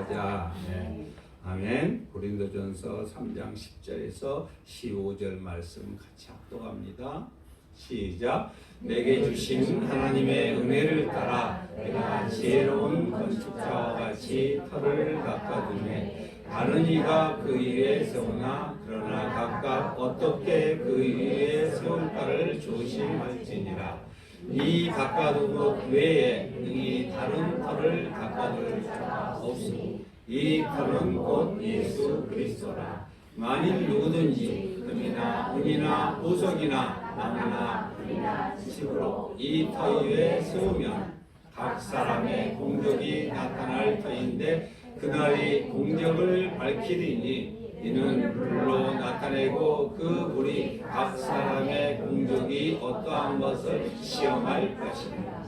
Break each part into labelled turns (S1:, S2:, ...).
S1: 기도하자. 네. 아멘. 고린도전서 3장 10절에서 15절 말씀 같이 합독합니다. 시작. 내게 주신 하나님의 은혜를 따라 내가 지혜로운 건축자와 같이 터를 깎아두매 다른 이가 그 위에 세우나 그러나 각각 어떻게 그 위에 세울까를 조심할지니라. 이 깎아둔 것 외에 능히 다른 터를 깎아둘 자가 없으니 이 터는 곧 예수 그리스도라. 만일 누구든지 금이나 은이나 보석이나 나무나 불이나 집으로 이 터 위에 세우면 각 사람의 공적이 나타날 터인데 그날이 공적을 밝히리니 이는 불로 나타내고 그 불이 각 사람의 공적이 어떠한 것을 시험할 것입니다.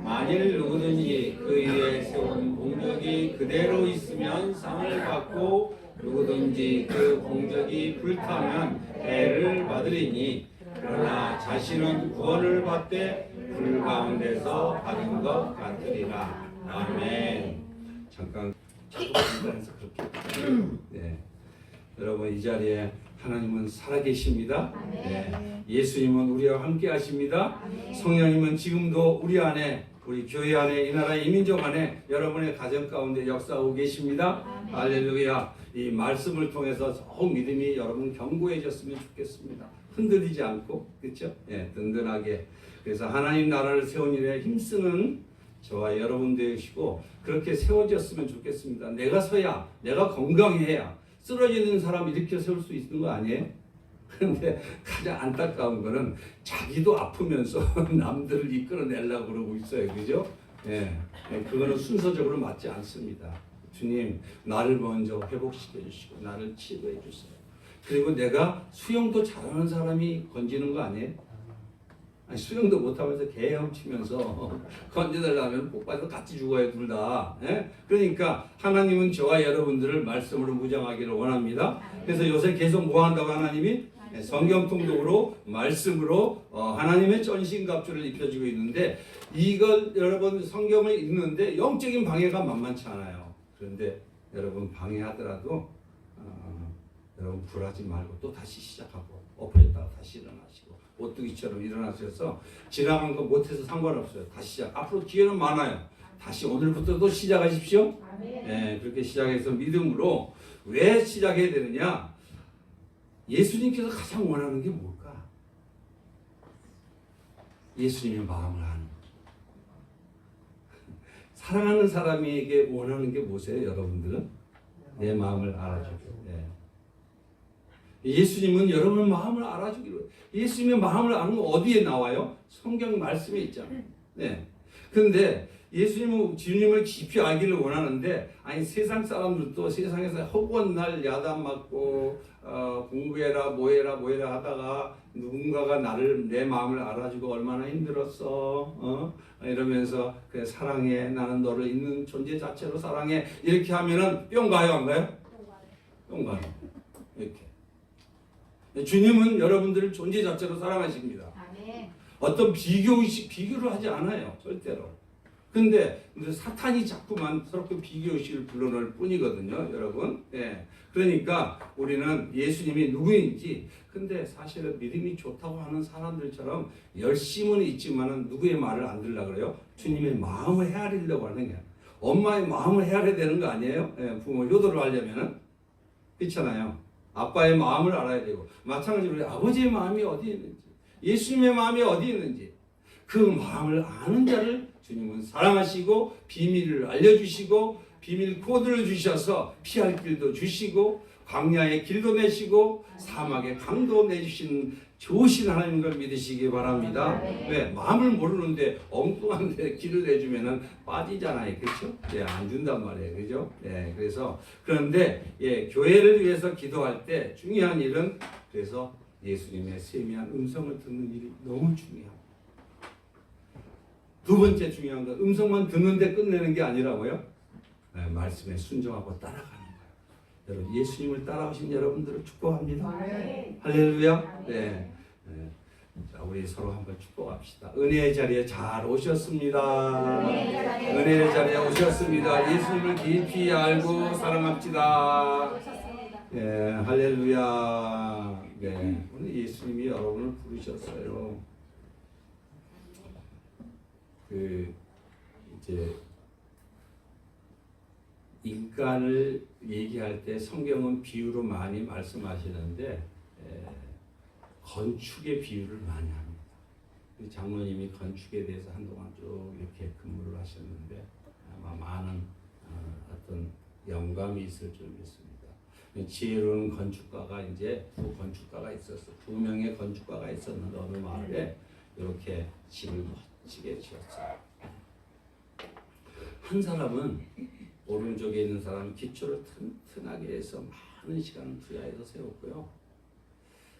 S1: 만일 누구든지 그 위에 세운 공적이 그대로 있으면 상을 받고 누구든지 그 공적이 불타면 해를 받으리니 그러나 자신은 구원을 받되 불 가운데서 받은 것 같으리라. 아멘. 잠깐 기도해서 그렇게. 네. 여러분 이 자리에 하나님은 살아계십니다. 네. 예수님은 우리와 함께 하십니다. 성령님은 지금도 우리 안에 우리 교회 안에 이 나라 이민족 안에 여러분의 가정 가운데 역사하고 계십니다. 할렐루야. 이 말씀을 통해서 더욱 믿음이 여러분 견고해졌으면 좋겠습니다. 흔들리지 않고 그렇죠? 예, 든든하게. 그래서 하나님 나라를 세운 일에 힘쓰는 저와 여러분 되시고 그렇게 세워졌으면 좋겠습니다. 내가 서야 내가 건강해야 쓰러지는 사람 일으켜 세울 수 있는 거 아니에요? 그런데 가장 안타까운 거는 자기도 아프면서 남들을 이끌어내려고 그러고 있어요. 그죠? 예. 그거는 순서적으로 맞지 않습니다. 주님, 나를 먼저 회복시켜 주시고, 나를 치료해 주세요. 그리고 내가 수영도 잘하는 사람이 건지는 거 아니에요? 아니, 수영도 못하면서 개 헤엄치면서 건져달라면 복받아서 같이 죽어요, 둘 다. 예? 그러니까 하나님은 저와 여러분들을 말씀으로 무장하기를 원합니다. 그래서 요새 계속 뭐 한다고 하나님이? 성경 통독으로 말씀으로 하나님의 전신갑주를 입혀주고 있는데 이걸 여러분 성경을 읽는데 영적인 방해가 만만치 않아요. 그런데 여러분 방해하더라도 여러분 굴하지 말고 또 다시 시작하고 엎어졌다가 다시 일어나시고 오뚜기처럼 일어나셔서 지나간 거 못해서 상관없어요. 다시 시작. 앞으로 기회는 많아요. 다시 오늘부터 또 시작하십시오. 네, 그렇게 시작해서 믿음으로 왜 시작해야 되느냐? 예수님께서 가장 원하는 게 뭘까? 예수님의 마음을 아는 거죠. 사랑하는 사람에게 원하는 게 뭐세요, 여러분들은? 내 마음을 알아주고. 네. 예수님은 여러분의 마음을 알아주기로. 예수님의 마음을 아는 건 어디에 나와요? 성경 말씀에 있잖아요. 네. 그런데 예수님은 주님을 깊이 알기를 원하는데 아니 세상 사람들도 세상에서 허구한 날 야단 맞고 공부해라 뭐해라 하다가 누군가가 내 마음을 알아주고 얼마나 힘들었어 이러면서 그래 사랑해 나는 너를 있는 존재 자체로 사랑해 이렇게 하면은 뿅 가요 안 가요? 뿅 가요. 이렇게 주님은 여러분들을 존재 자체로 사랑하십니다. 어떤 비교를 하지 않아요 절대로. 근데 사탄이 자꾸만 서로 비교의식을 불러넣을 뿐이거든요, 여러분. 예. 그러니까 우리는 예수님이 누구인지, 근데 사실은 믿음이 좋다고 하는 사람들처럼 열심은 있지만은 누구의 말을 안 들으려고 그래요? 주님의 마음을 헤아리려고 하는 거야. 엄마의 마음을 헤아려야 되는 거 아니에요? 예, 부모 효도를 하려면은. 그렇잖아요. 아빠의 마음을 알아야 되고, 마찬가지로 아버지의 마음이 어디 있는지, 예수님의 마음이 어디 있는지, 그 마음을 아는 자를 주님은 사랑하시고 비밀을 알려주시고 비밀 코드를 주셔서 피할 길도 주시고 광야의 길도 내시고 사막의 강도 내주시는 좋으신 하나님인 걸 믿으시기 바랍니다. 왜? 마음을 모르는데 엉뚱한 데 길을 내주면은 빠지잖아요. 그렇죠? 예, 안 준단 말이에요. 그죠? 예, 그래서 그런데 예, 교회를 위해서 기도할 때 중요한 일은 그래서 예수님의 세미한 음성을 듣는 일이 너무 중요합니다. 두 번째 중요한 건 음성만 듣는데 끝내는 게 아니라고요. 네, 말씀에 순종하고 따라가는 거예요. 여러분 예수님을 따라오신 여러분들을 축복합니다. 할렐루야. 네. 네. 자, 우리 서로 한번 축복합시다. 은혜의 자리에 잘 오셨습니다. 은혜의 자리에 오셨습니다. 예수님을 깊이 알고 사랑합시다. 예, 할렐루야. 네, 오늘 예수님이 여러분을 부르셨어요. 이제 인간을 얘기할 때 성경은 비유로 많이 말씀하시는데 건축의 비유를 많이 합니다. 장로님이 건축에 대해서 한동안 쭉 이렇게 근무를 하셨는데 아마 많은 어떤 영감이 있을 줄 믿습니다. 지혜로운 건축가가 이제 두 건축가가 있었어. 두 명의 건축가가 있었는데 어느 마을에 이렇게 집을 멋지게 지었어요. 한 사람은 오른쪽에 있는 사람은 기초를 튼튼하게 해서 많은 시간을 투자해서 세웠고요.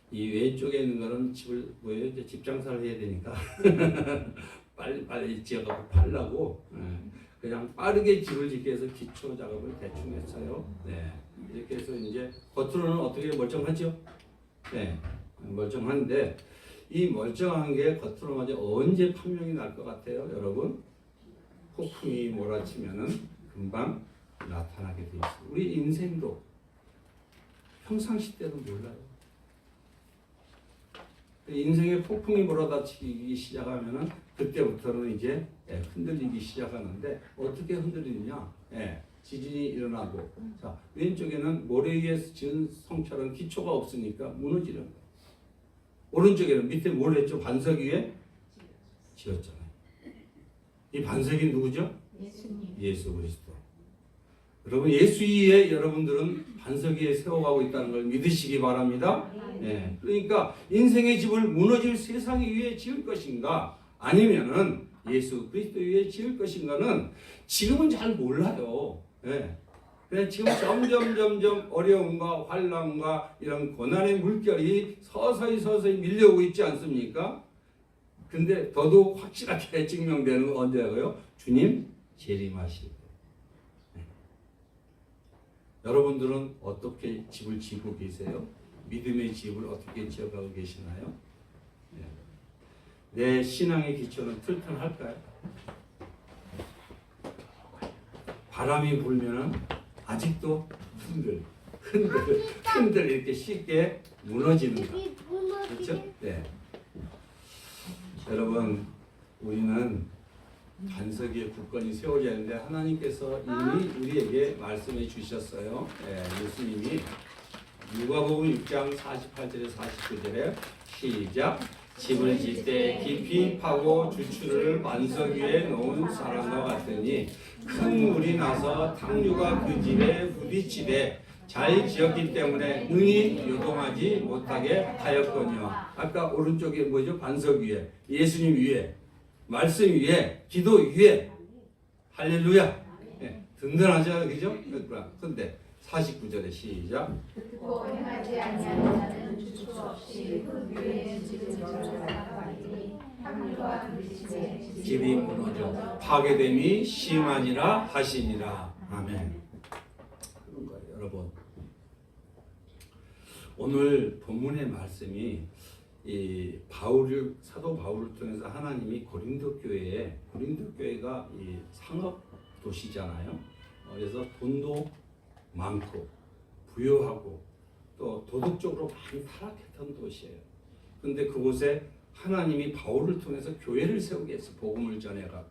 S1: 이 왼쪽에 있는 거는 집을 이제 집 장사를 해야 되니까 빨리 지어가고 팔라고 그냥 빠르게 집을 짓기 위해서 기초 작업을 대충 했어요. 네. 이렇게 해서 이제 겉으로는 어떻게 멀쩡하죠? 네. 멀쩡한데 이 멀쩡한 게 겉으로 언제 판명이 날 것 같아요, 여러분? 폭풍이 몰아치면은 금방 나타나게 돼 있어요. 우리 인생도 평상시 때도 몰라요. 인생에 폭풍이 몰아닥치기 시작하면은 그때부터는 이제 흔들리기 시작하는데 어떻게 흔들리느냐? 지진이 일어나고 자 왼쪽에는 모래 위에 지은 성처럼 기초가 없으니까 무너지는 거예요. 오른쪽에는 밑에 뭘 했죠? 반석 위에 지었잖아요. 이 반석이 누구죠?
S2: 예수님.
S1: 예수 그리스도. 여러분 예수 위에 여러분들은 반석 위에 세워가고 있다는 걸 믿으시기 바랍니다. 예. 그러니까 인생의 집을 무너질 세상 위에 지을 것인가 아니면은 예수 그리스도 위에 지을 것인가는 지금은 잘 몰라요. 예. 그냥 지금 점점 어려움과 환난과 이런 고난의 물결이 서서히 밀려오고 있지 않습니까? 근데 더더욱 확실하게 증명되는 건 언제라고요? 주님 재림하실 때. 여러분들은 어떻게 집을 지고 계세요? 믿음의 집을 어떻게 지어가고 계시나요? 내 신앙의 기초는 튼튼할까요? 바람이 불면은 아직도 흔들 이렇게 쉽게 무너지는가? 그렇죠? 네. 여러분, 우리는 반석 위에 굳건히 세워져야 하는데 하나님께서 이미 우리에게 말씀해 주셨어요. 예수님이 누가복음 6장 48절에 49절에 시작. 집을 질 때 깊이 파고 주추를 반석 위에 놓은 사람과 같으니 큰 물이 나서 탕류가 그 집에 부딪히되 잘 지었기 때문에 능히 요동하지 못하게 하였거니와. 아까 오른쪽에 뭐죠? 반석 위에, 예수님 위에, 말씀 위에, 기도 위에. 할렐루야. 든든하죠, 그죠? 그런데 49절에 시작.
S2: 듣고 행하지 아니하는 자는 주수 없이 그 위에 집을 건축하니 탕류가 부딪히되
S1: 집이 무너져 파괴됨이 심하니라 하시니라. 아멘. 그런 거예요, 여러분. 오늘 본문의 말씀이 이 사도 바울을 통해서 하나님이 고린도 교회가 이 상업 도시잖아요. 그래서 돈도 많고 부유하고 또 도덕적으로 많이 타락했던 도시예요. 근데 그곳에 하나님이 바울을 통해서 교회를 세우게 해서 복음을 전해갖고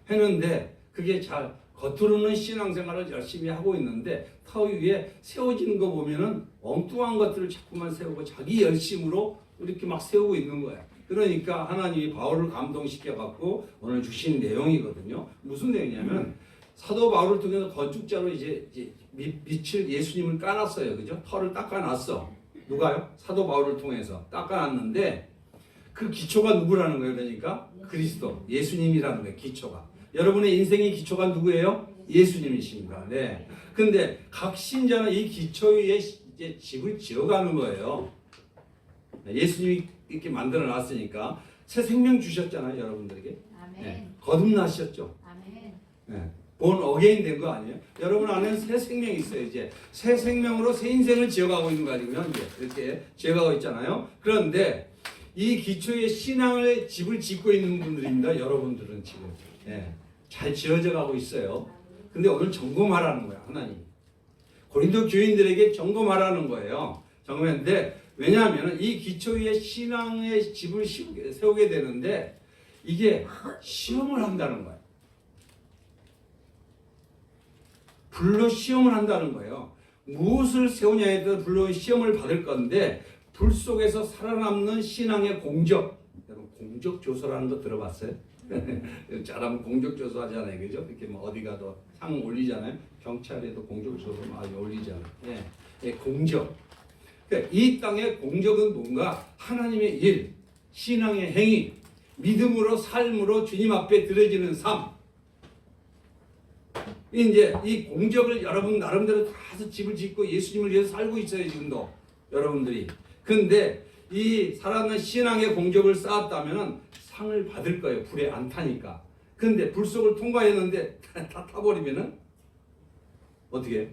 S1: 했는데 그게 잘 겉으로는 신앙생활을 열심히 하고 있는데 터 위에 세워지는 거 보면은 엉뚱한 것들을 자꾸만 세우고 자기 열심으로 이렇게 막 세우고 있는 거예요. 그러니까 하나님이 바울을 감동시켜갖고 오늘 주신 내용이거든요. 무슨 내용이냐면 사도 바울을 통해서 건축자로 이제 밑을 예수님을 까놨어요. 그죠? 터를 닦아놨어. 누가요? 사도 바울을 통해서 닦아놨는데 그 기초가 누구라는 거예요? 그러니까 그리스도, 예수님이라는 거예요. 기초가. 여러분의 인생의 기초가 누구예요? 예수님이십니다. 네. 근데 각 신자는 이 기초 위에 이제 집을 지어가는 거예요. 예수님이 이렇게 만들어 놨으니까 새 생명 주셨잖아요, 여러분들에게.
S2: 아멘.
S1: 네. 거듭나셨죠.
S2: 아멘.
S1: 네. 본 어게인 된 거 아니에요? 여러분 안에는 새 생명이 있어요. 이제 새 생명으로 새 인생을 지어가고 있는 거 아니고요. 이제 이렇게 지어가고 있잖아요. 그런데 이 기초의 신앙의 집을 짓고 있는 분들입니다. 여러분들은 지금 잘 지어져 가고 있어요. 근데 오늘 점검하라는 거야, 하나님. 고린도 교인들에게 점검하라는 거예요. 점검했는데 왜냐하면 이 기초 위에 신앙의 집을 세우게 되는데 이게 시험을 한다는 거예요. 불로 시험을 한다는 거예요. 무엇을 세우냐에 따라 불로 시험을 받을 건데 불 속에서 살아남는 신앙의 공적. 여러분 공적조서라는 거 들어봤어요? 잘하면 공적조서 하잖아요. 그죠? 이렇게 뭐 어디 가도 상 올리잖아요. 경찰에도 공적조서 많이 올리잖아요. 공적. 그러니까 이 땅의 공적은 뭔가 하나님의 일, 신앙의 행위, 믿음으로 삶으로 주님 앞에 드려지는 삶. 이제 이 공적을 여러분 나름대로 다 집을 짓고 예수님을 위해서 살고 있어요. 지금도 여러분들이. 근데 이 살아있는 신앙의 공적을 쌓았다면 상을 받을 거예요. 불에 안 타니까. 근데 불 속을 통과했는데 다 타버리면은 어떻게 해?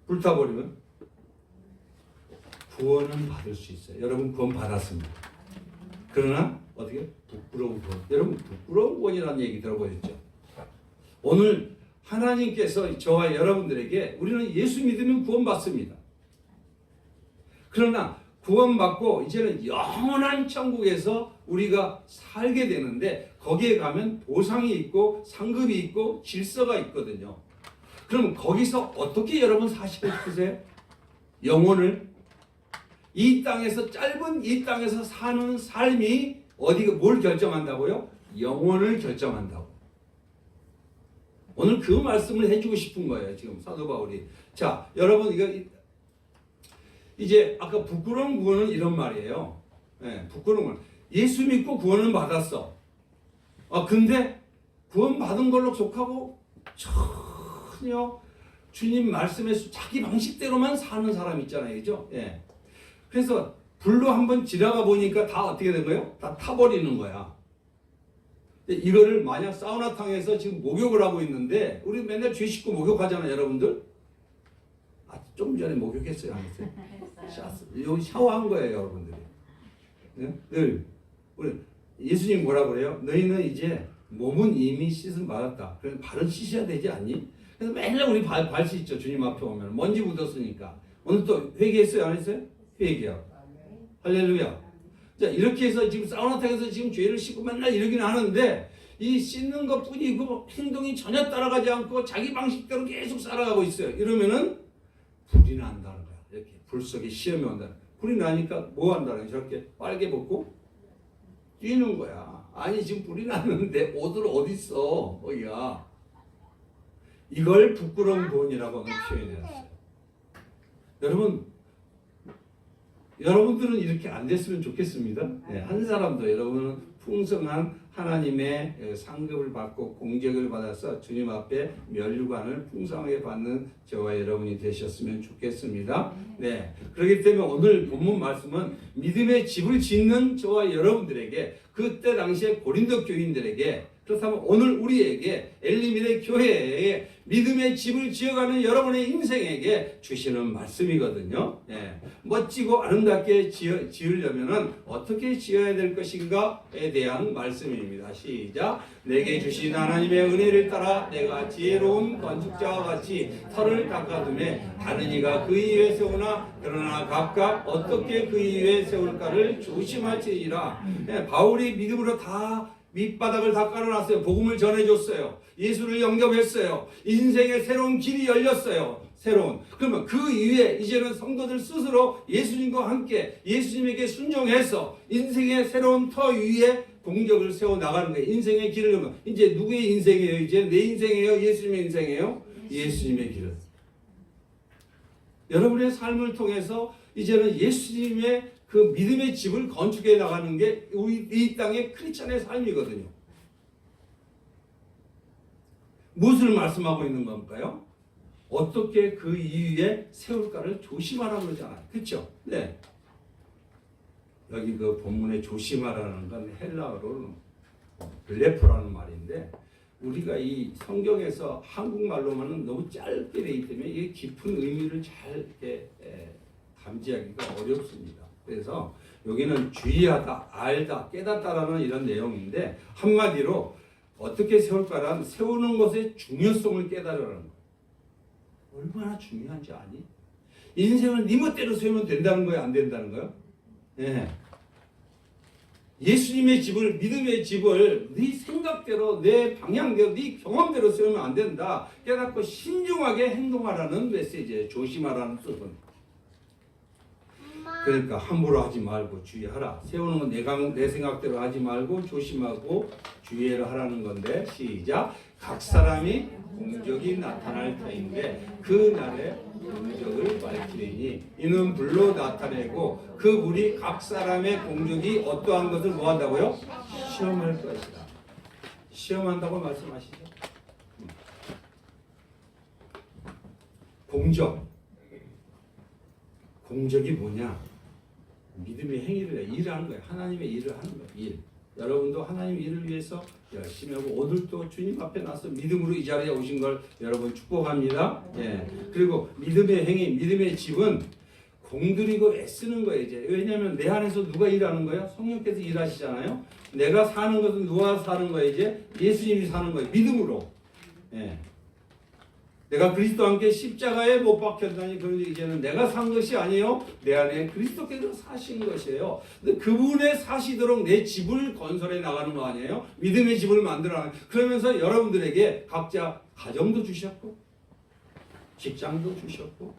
S1: 불 타버리면 구원은 받을 수 있어요. 여러분 구원 받았습니다. 그러나 어떻게? 부끄러운 구원. 여러분 부끄러운 구원이라는 얘기 들어보셨죠? 오늘 하나님께서 저와 여러분들에게 우리는 예수 믿으면 구원받습니다. 그러나 구원받고 이제는 영원한 천국에서 우리가 살게 되는데 거기에 가면 보상이 있고 상급이 있고 질서가 있거든요. 그럼 거기서 어떻게 여러분 사시고 싶으세요? 영혼을 이 땅에서 짧은 이 땅에서 사는 삶이 어디가 뭘 결정한다고요? 영혼을 결정한다고. 오늘 그 말씀을 해주고 싶은 거예요. 지금 사도 바울이. 자, 여러분 이거 이제 아까 부끄러운 구원은 이런 말이에요. 부끄러운 구원. 예수 믿고 구원은 받았어. 근데 구원 받은 걸로 속하고 전혀 주님 말씀에 자기 방식대로만 사는 사람 있잖아요, 그죠? 그래서 불로 한번 지나가 보니까 다 어떻게 된 거예요? 다 타버리는 거야. 이거를 만약 사우나탕에서 지금 목욕을 하고 있는데 우리 맨날 죄 씻고 목욕하잖아요, 여러분들. 좀 전에 목욕했어요, 안 했어요? 여기 샤워한 거예요, 여러분들이. 늘 우리 예수님 뭐라 그래요? 너희는 이제 몸은 이미 씻음 받았다. 그래서 발은 씻어야 되지 않니? 그래서 맨날 우리 발 씻죠, 주님 앞에 오면 먼지 묻었으니까. 오늘 또 회개했어요, 안 했어요? 회개요. 할렐루야. 자, 이렇게 해서 지금 사우나탕에서 지금 죄를 씻고 맨날 이러긴 하는데 이 씻는 것 뿐이고 행동이 전혀 따라가지 않고 자기 방식대로 계속 살아가고 있어요. 이러면은 불이 난다는 거야. 이렇게 불 속에 시험이 온다는 거야. 불이 나니까 뭐 한다는 거야? 저렇게 빨개 벗고 뛰는 거야. 아니 지금 불이 났는데 옷을 어디 있어? 거기가. 이걸 부끄러운 구원이라고 표현해놨어요. 여러분들은 이렇게 안 됐으면 좋겠습니다. 한 사람도 여러분은 풍성한 하나님의 상급을 받고 공적을 받아서 주님 앞에 면류관을 풍성하게 받는 저와 여러분이 되셨으면 좋겠습니다. 그렇기 때문에 오늘 본문 말씀은 믿음의 집을 짓는 저와 여러분들에게 그때 당시에 고린도 교인들에게 그렇다면 오늘 우리에게 엘리밀의 교회에 믿음의 집을 지어가는 여러분의 인생에게 주시는 말씀이거든요. 멋지고 아름답게 지으려면 어떻게 지어야 될 것인가에 대한 말씀입니다. 시작. 내게 주신 하나님의 은혜를 따라 내가 지혜로운 건축자와 같이 터를 닦아두매 다른 이가 그 위에 세우나 그러나 각각 어떻게 그 위에 세울까를 조심할지니라. 바울이 믿음으로 다 밑바닥을 다 깔아놨어요. 복음을 전해줬어요. 예수를 영접했어요. 인생의 새로운 길이 열렸어요. 그러면 그 이후에 이제는 성도들 스스로 예수님과 함께 예수님에게 순종해서 인생의 새로운 터 위에 공적을 세워나가는 거예요. 인생의 길을 가면 이제 누구의 인생이에요? 이제 내 인생이에요? 예수님의 인생이에요? 예수님의 길을. 여러분의 삶을 통해서 이제는 예수님의 그 믿음의 집을 건축해 나가는 게 이 땅의 크리스찬의 삶이거든요. 무엇을 말씀하고 있는 건가요? 어떻게 그 이유에 세울까를 조심하라고 그러잖아요. 그렇죠? 여기 그 본문에 조심하라는 건 헬라어로는 블레포라는 말인데 우리가 이 성경에서 한국말로만은 너무 짧게 돼 있기 때문에 이게 깊은 의미를 잘 이렇게 감지하기가 어렵습니다. 그래서 여기는 주의하다, 알다, 깨닫다라는 이런 내용인데 한마디로 어떻게 세울까란 세우는 것의 중요성을 깨달으라는 거예요. 얼마나 중요한지 아니? 인생을 네 멋대로 세우면 된다는 거예요? 안 된다는 거예요? 예. 예수님의 집을, 믿음의 집을 네 생각대로, 내 방향대로, 네 경험대로 세우면 안 된다. 깨닫고 신중하게 행동하라는 메시지예요. 조심하라는 뜻은. 그러니까 함부로 하지 말고 주의하라. 세우는 건 내 생각대로 하지 말고 조심하고 주의를 하라는 건데 시작. 각 사람이 공적이 나타날 터인데 그 날에 공적을 밝히리니 이는 불로 나타내고 그 불이 각 사람의 공적이 어떠한 것을 뭐 한다고요? 시험할 것이다. 시험한다고 말씀하시죠. 공적이 뭐냐? 믿음의 행위를 해. 일을 하는 거예요. 하나님의 일을 하는 거예요. 일. 여러분도 하나님의 일을 위해서 열심히 하고 오늘도 주님 앞에 나서 믿음으로 이 자리에 오신 걸 여러분 축복합니다. 예. 그리고 믿음의 행위, 믿음의 집은 공들이고 애쓰는 거예요. 이제 왜냐하면 내 안에서 누가 일하는 거예요? 성령께서 일하시잖아요. 내가 사는 것은 누가 사는 거예요? 이제 예수님이 사는 거예요. 믿음으로. 예. 내가 그리스도와 함께 십자가에 못 박혔다니 그런데 이제는 내가 산 것이 아니에요. 내 안에 그리스도께서 사신 것이에요. 근데 그분의 사시도록 내 집을 건설해 나가는 거 아니에요? 믿음의 집을 만들어 나가는. 그러면서 여러분들에게 각자 가정도 주셨고 직장도 주셨고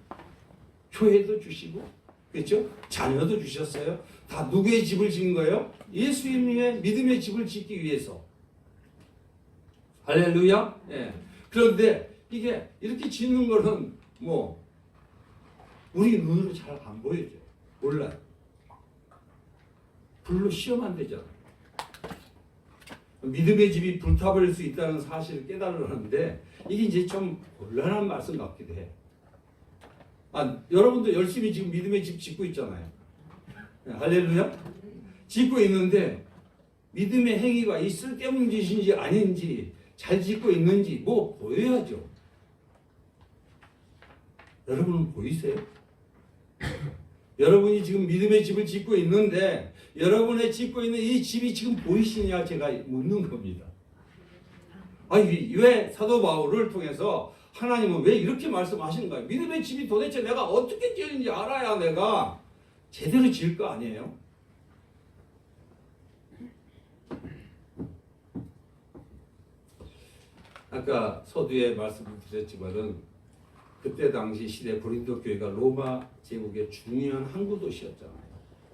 S1: 교회도 주시고 그렇죠? 자녀도 주셨어요. 다 누구의 집을 짓는 거예요? 예수님의 믿음의 집을 짓기 위해서. 할렐루야. 예. 그런데 이게 이렇게 짓는 거는 뭐 우리 눈으로 잘 안 보여져요. 몰라요. 불로 시험 안 되잖아요. 믿음의 집이 불타버릴 수 있다는 사실을 깨달으는데 이게 이제 좀 곤란한 말씀 같기도 해요. 여러분도 열심히 지금 믿음의 집 짓고 있잖아요. 할렐루야. 짓고 있는데 믿음의 행위가 이 쓸데없는 짓인지 아닌지 잘 짓고 있는지 뭐 보여야죠. 여러분은 보이세요? 여러분이 지금 믿음의 집을 짓고 있는데 여러분의 짓고 있는 이 집이 지금 보이시냐 제가 묻는 겁니다. 왜 사도 바울을 통해서 하나님은 왜 이렇게 말씀하시는가요? 믿음의 집이 도대체 내가 어떻게 지었는지 알아야 내가 제대로 지을 거 아니에요? 아까 서두에 말씀을 드렸지만은 그때 당시 시대 고린도 교회가 로마 제국의 중요한 항구 도시였잖아요.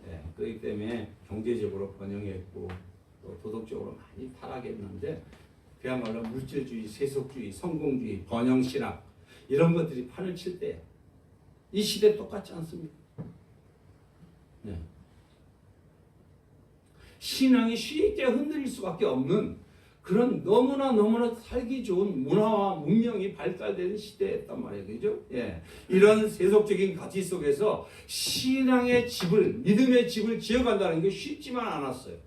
S1: 예, 그렇기 때문에 경제적으로 번영했고 또 도덕적으로 많이 타락했는데 그야말로 물질주의, 세속주의, 성공주의, 번영신학 이런 것들이 판을 칠 때 이 시대 똑같지 않습니까? 예. 신앙이 쉽게 흔들릴 수밖에 없는 그런 너무나 살기 좋은 문화와 문명이 발달되는 시대였단 말이에요. 그죠? 예. 이런 세속적인 가치 속에서 신앙의 집을, 믿음의 집을 지어간다는 게 쉽지만 않았어요.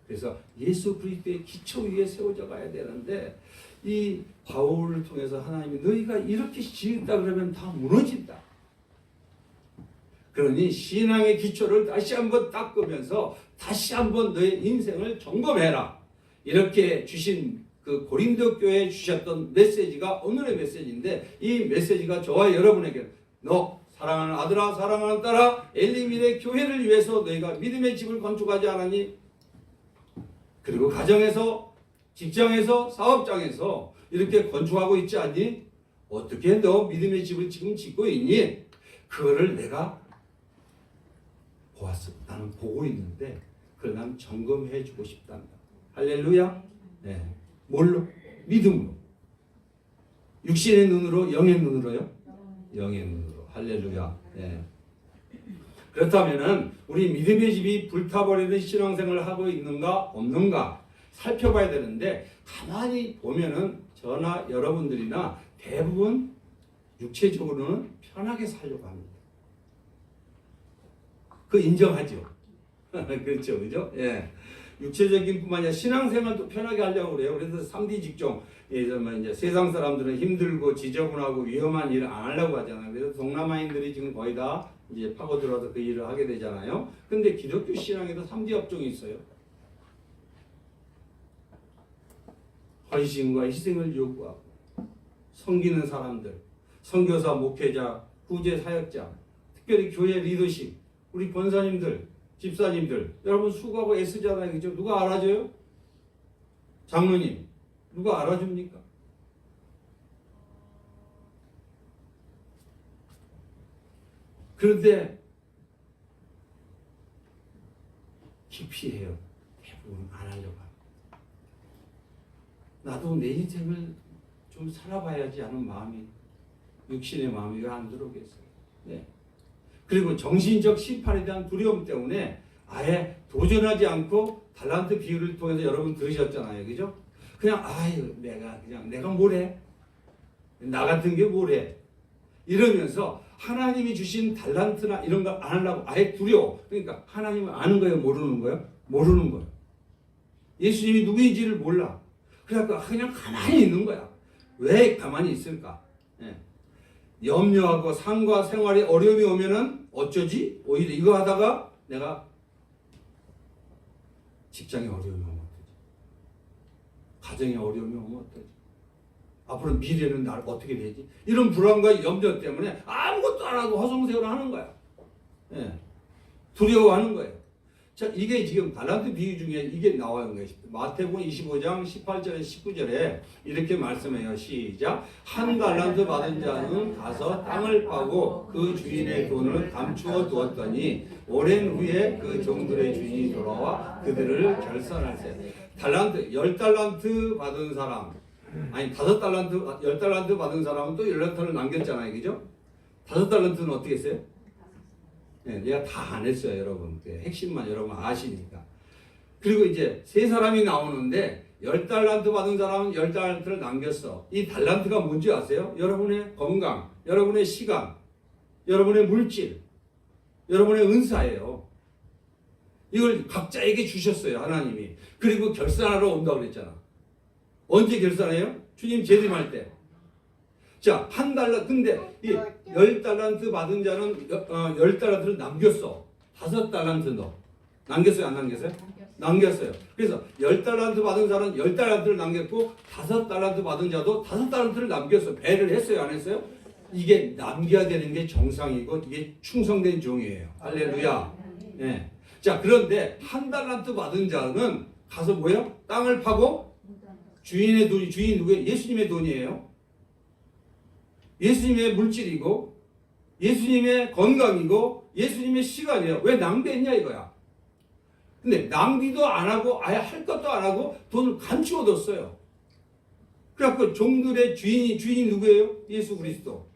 S1: 그래서 예수 그리스도의 기초 위에 세워져 가야 되는데 이 바울을 통해서 하나님이 너희가 이렇게 지었다 그러면 다 무너진다. 그러니 신앙의 기초를 다시 한번 닦으면서 다시 한번 너의 인생을 점검해라. 이렇게 주신 그 고린도 교회에 주셨던 메시지가 오늘의 메시지인데 이 메시지가 저와 여러분에게 너 사랑하는 아들아 사랑하는 딸아 엘리밀의 교회를 위해서 너희가 믿음의 집을 건축하지 않았니? 그리고 가정에서 직장에서 사업장에서 이렇게 건축하고 있지 않니? 어떻게 너 믿음의 집을 지금 짓고 있니? 그거를 내가 보았어. 나는 보고 있는데 그걸 난 점검해 주고 싶단다. 할렐루야. 네. 뭘로? 믿음으로. 육신의 눈으로, 영의 눈으로요? 영의 눈으로. 할렐루야. 네. 그렇다면은 우리 믿음의 집이 불타버리는 신앙생활을 하고 있는가 없는가 살펴봐야 되는데 가만히 보면은 저나 여러분들이나 대부분 육체적으로는 편하게 살려고 합니다. 그 인정하죠. 그렇죠, 그죠? 예. 육체적인 뿐만 아니라 신앙생활도 편하게 하려고 그래요. 그래서 3D 직종, 이제 세상 사람들은 힘들고 지저분하고 위험한 일을 안 하려고 하잖아요. 그래서 동남아인들이 지금 거의 다 이제 파고들어서 그 일을 하게 되잖아요. 근데 기독교 신앙에도 3대 업종이 있어요. 헌신과 희생을 요구하고 섬기는 사람들, 선교사, 목회자, 구제 사역자, 특별히 교회 리더십, 우리 권사님들, 집사님들, 여러분 수고하고 애쓰잖아요. 그죠? 누가 알아줘요? 장로님, 누가 알아줍니까? 그런데 기피해요. 대부분 안 하려고 합니다. 나도 내 인생을 좀 살아봐야지 하는 마음이, 육신의 마음이 왜 안 들어오겠어요? 네. 그리고 정신적 심판에 대한 두려움 때문에 아예 도전하지 않고 달란트 비유를 통해서 여러분 들으셨잖아요. 그죠? 그냥 아유 내가 뭘 해? 나 같은 게 뭘 해? 이러면서 하나님이 주신 달란트나 이런 걸 안 하려고 아예 두려워. 그러니까 하나님을 아는 거예요? 모르는 거예요? 모르는 거예요. 예수님이 누구인지를 몰라. 그래갖고 그냥 가만히 있는 거야. 왜 가만히 있을까? 예. 염려하고 삶과 생활에 어려움이 오면은 어쩌지? 오히려 이거 하다가 내가 직장에 어려움이 오면 어떡하지? 가정에 어려움이 오면 어떡하지? 앞으로 미래는 날 어떻게 되지? 이런 불안과 염려 때문에 아무것도 안 하고 허송세월을 하는 거야. 예. 두려워하는 거예요. 자, 이게 지금 달란트 비유 중에 이게 나와요. 마태복음 25장 18절에 19절에 이렇게 말씀해요. 시작. 한 달란트 받은 자는 가서 땅을 파고 그 주인의 돈을 감추어 두었더니 오랜 후에 그 종들의 주인이 돌아와 그들을 결산할세. 달란트, 10달란트 받은 사람, 아니 5달란트, 10달란트 받은 사람은 또 10달란트를 남겼잖아요. 그죠? 5달란트는 어떻게 했어요? 네, 내가 다 안 했어요, 여러분. 핵심만 여러분 아시니까. 그리고 이제 세 사람이 나오는데 10달란트 받은 사람은 10달란트를 남겼어. 이 달란트가 뭔지 아세요? 여러분의 건강, 여러분의 시간, 여러분의 물질, 여러분의 은사예요. 이걸 각자에게 주셨어요, 하나님이. 그리고 결산하러 온다고 그랬잖아. 언제 결산해요? 주님 재림할 때. 자, 한 달러, 근데 이 10달란트 받은 자는 10달란트를 남겼어. 5달란트 너. 남겼어요, 안 남겼어요? 남겼어요. 그래서 10달란트 받은 자는 10달란트를 남겼고 5달란트 받은 자도 5달란트를 남겼어. 배를 했어요, 안 했어요? 이게 남겨야 되는 게 정상이고 이게 충성된 종이에요. 할렐루야. 네. 자, 그런데 1달란트 받은 자는 가서 뭐예요? 땅을 파고 주인의 돈이, 주인 누구예요? 예수님의 돈이에요. 예수님의 물질이고 예수님의 건강이고 예수님의 시간이에요. 왜 낭비했냐 이거야. 근데 낭비도 안 하고 아예 할 것도 안 하고 돈을 감추어 뒀어요. 그래갖고 종들의 주인이 누구예요? 예수 그리스도.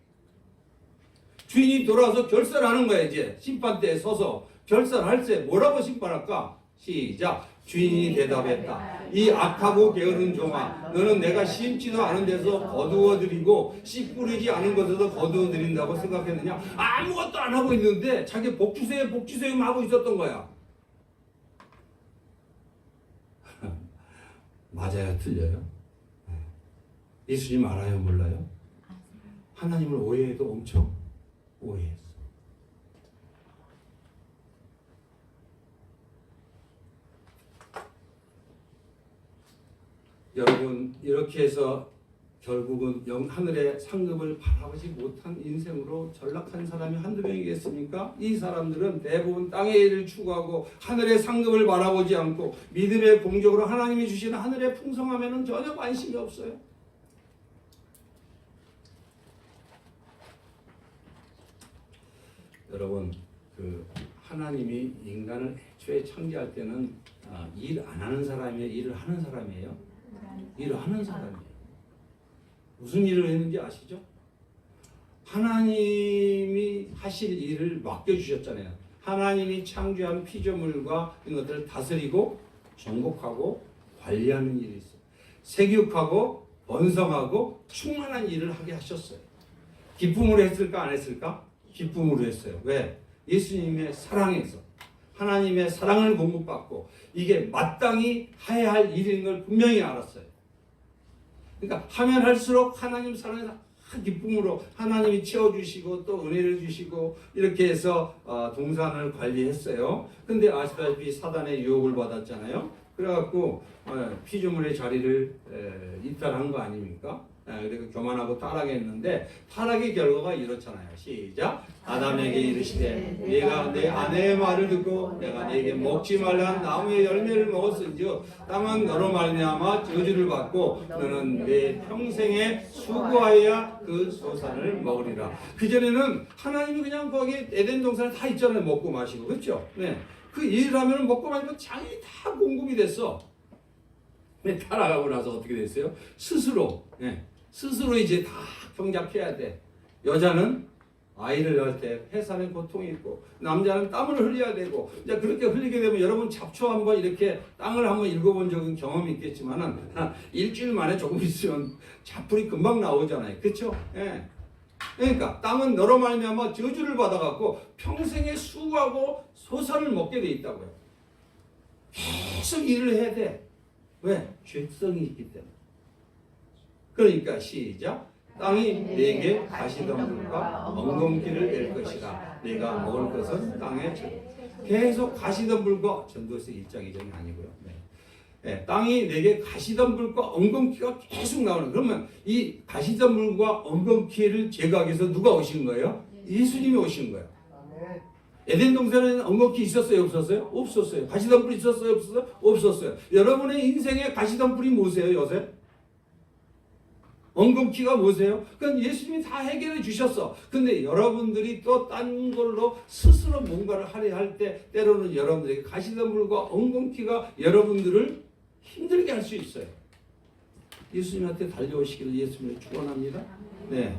S1: 주인이 돌아와서 결산하는 거야. 이제 심판대에 서서 결산할 때 뭐라고 심판할까? 시작. 주인이 대답했다. 이 악하고 게으른 종아, 너는 내가 심지도 않은 데서 거두어들이고 씨 뿌리지 않은 곳에서 거두어들인다고 생각했느냐? 아무것도 안 하고 있는데 자기 복주세요 하고 있었던 거야. 맞아요, 틀려요? 예수님 알아요, 몰라요? 하나님을 오해해도 엄청 오해했어. 여러분, 이렇게 해서 결국은 하늘의 상급을 바라보지 못한 인생으로 전락한 사람이 한두 명이겠습니까? 이 사람들은 대부분 땅의 일을 추구하고 하늘의 상급을 바라보지 않고 믿음의 공적으로 하나님이 주시는 하늘의 풍성함에는 전혀 관심이 없어요. 여러분, 하나님이 인간을 애초에 창조할 때는 일 안 하는 사람이에요? 일을 하는 사람이에요? 일을 하는 사람이에요. 무슨 일을 했는지 아시죠? 하나님이 하실 일을 맡겨주셨잖아요. 하나님이 창조한 피조물과 이런 것들을 다스리고 정복하고 관리하는 일이 있어요. 생육하고 번성하고 충만한 일을 하게 하셨어요. 기쁨으로 했을까 안 했을까? 기쁨으로 했어요. 왜? 예수님의 사랑에서 하나님의 사랑을 공급받고 이게 마땅히 해야 할 일인 걸 분명히 알았어요. 그러니까 하면 할수록 하나님 사랑에서 기쁨으로 하나님이 채워주시고 또 은혜를 주시고 이렇게 해서 동산을 관리했어요. 근데 아시다시피 사단의 유혹을 받았잖아요. 그래갖고 피조물의 자리를 이탈한 거 아닙니까? 그리고 교만하고 타락했는데 타락의 결과가 이렇잖아요. 시작. 아담에게 이르시되 네가 내 아내의 말을 듣고 내가 네게 먹지 말란 나무의 열매를 먹었은즉 땅은 너로 말미암아 저주를 받고 너는 내 평생에 수고하여야 그 소산을 먹으리라. 그전에는 하나님이 그냥 거기 에덴 동산에 다 있잖아요. 먹고 마시고. 그렇죠? 네. 그 일하면 먹고 마시고 장이 다 공급이 됐어. 근데 타락하고 나서 어떻게 됐어요? 스스로 이제 다 경작해야 돼. 여자는 아이를 낳을 때 해산의 고통이 있고 남자는 땀을 흘려야 되고 이제 그렇게 흘리게 되면 여러분 잡초 한번 이렇게 땅을 한번 읽어본 적은 경험이 있겠지만은 일주일 만에 조금 있으면 잡풀이 금방 나오잖아요. 그렇죠? 예. 그러니까 땅은 너로 말미암아 저주를 받아갖고 평생에 수고하고 소산을 먹게 돼 있다고요. 계속 일을 해야 돼. 왜? 죄성이 있기 때문에. 그러니까 시작. 땅이 내게 가시덤불과 엉겅퀴를 낼 것이라. 내가 먹을 것은 땅에 계속 가시덤불과 전도서 1장 2장이 아니고요. 네, 땅이 내게 가시덤불과 엉겅퀴가 계속 나오는. 그러면 이 가시덤불과 엉겅퀴를 제거하기 위해서 누가 오신 거예요? 예수님이 오신 거예요. 에덴 동산에는 엉겅퀴 있었어요? 없었어요? 없었어요. 가시덤불 있었어요? 없었어요? 없었어요. 여러분의 인생에 가시덤불이 뭐세요? 요새? 엉겅퀴가 뭐세요? 그건 예수님이 다 해결해 주셨어. 근데 여러분들이 또 딴 걸로 스스로 뭔가를 하려 할 때 때로는 여러분들에게 가시덤불과 엉겅퀴가 여러분들을 힘들게 할 수 있어요. 예수님한테 달려오시기를 예수님을 축원합니다. 네.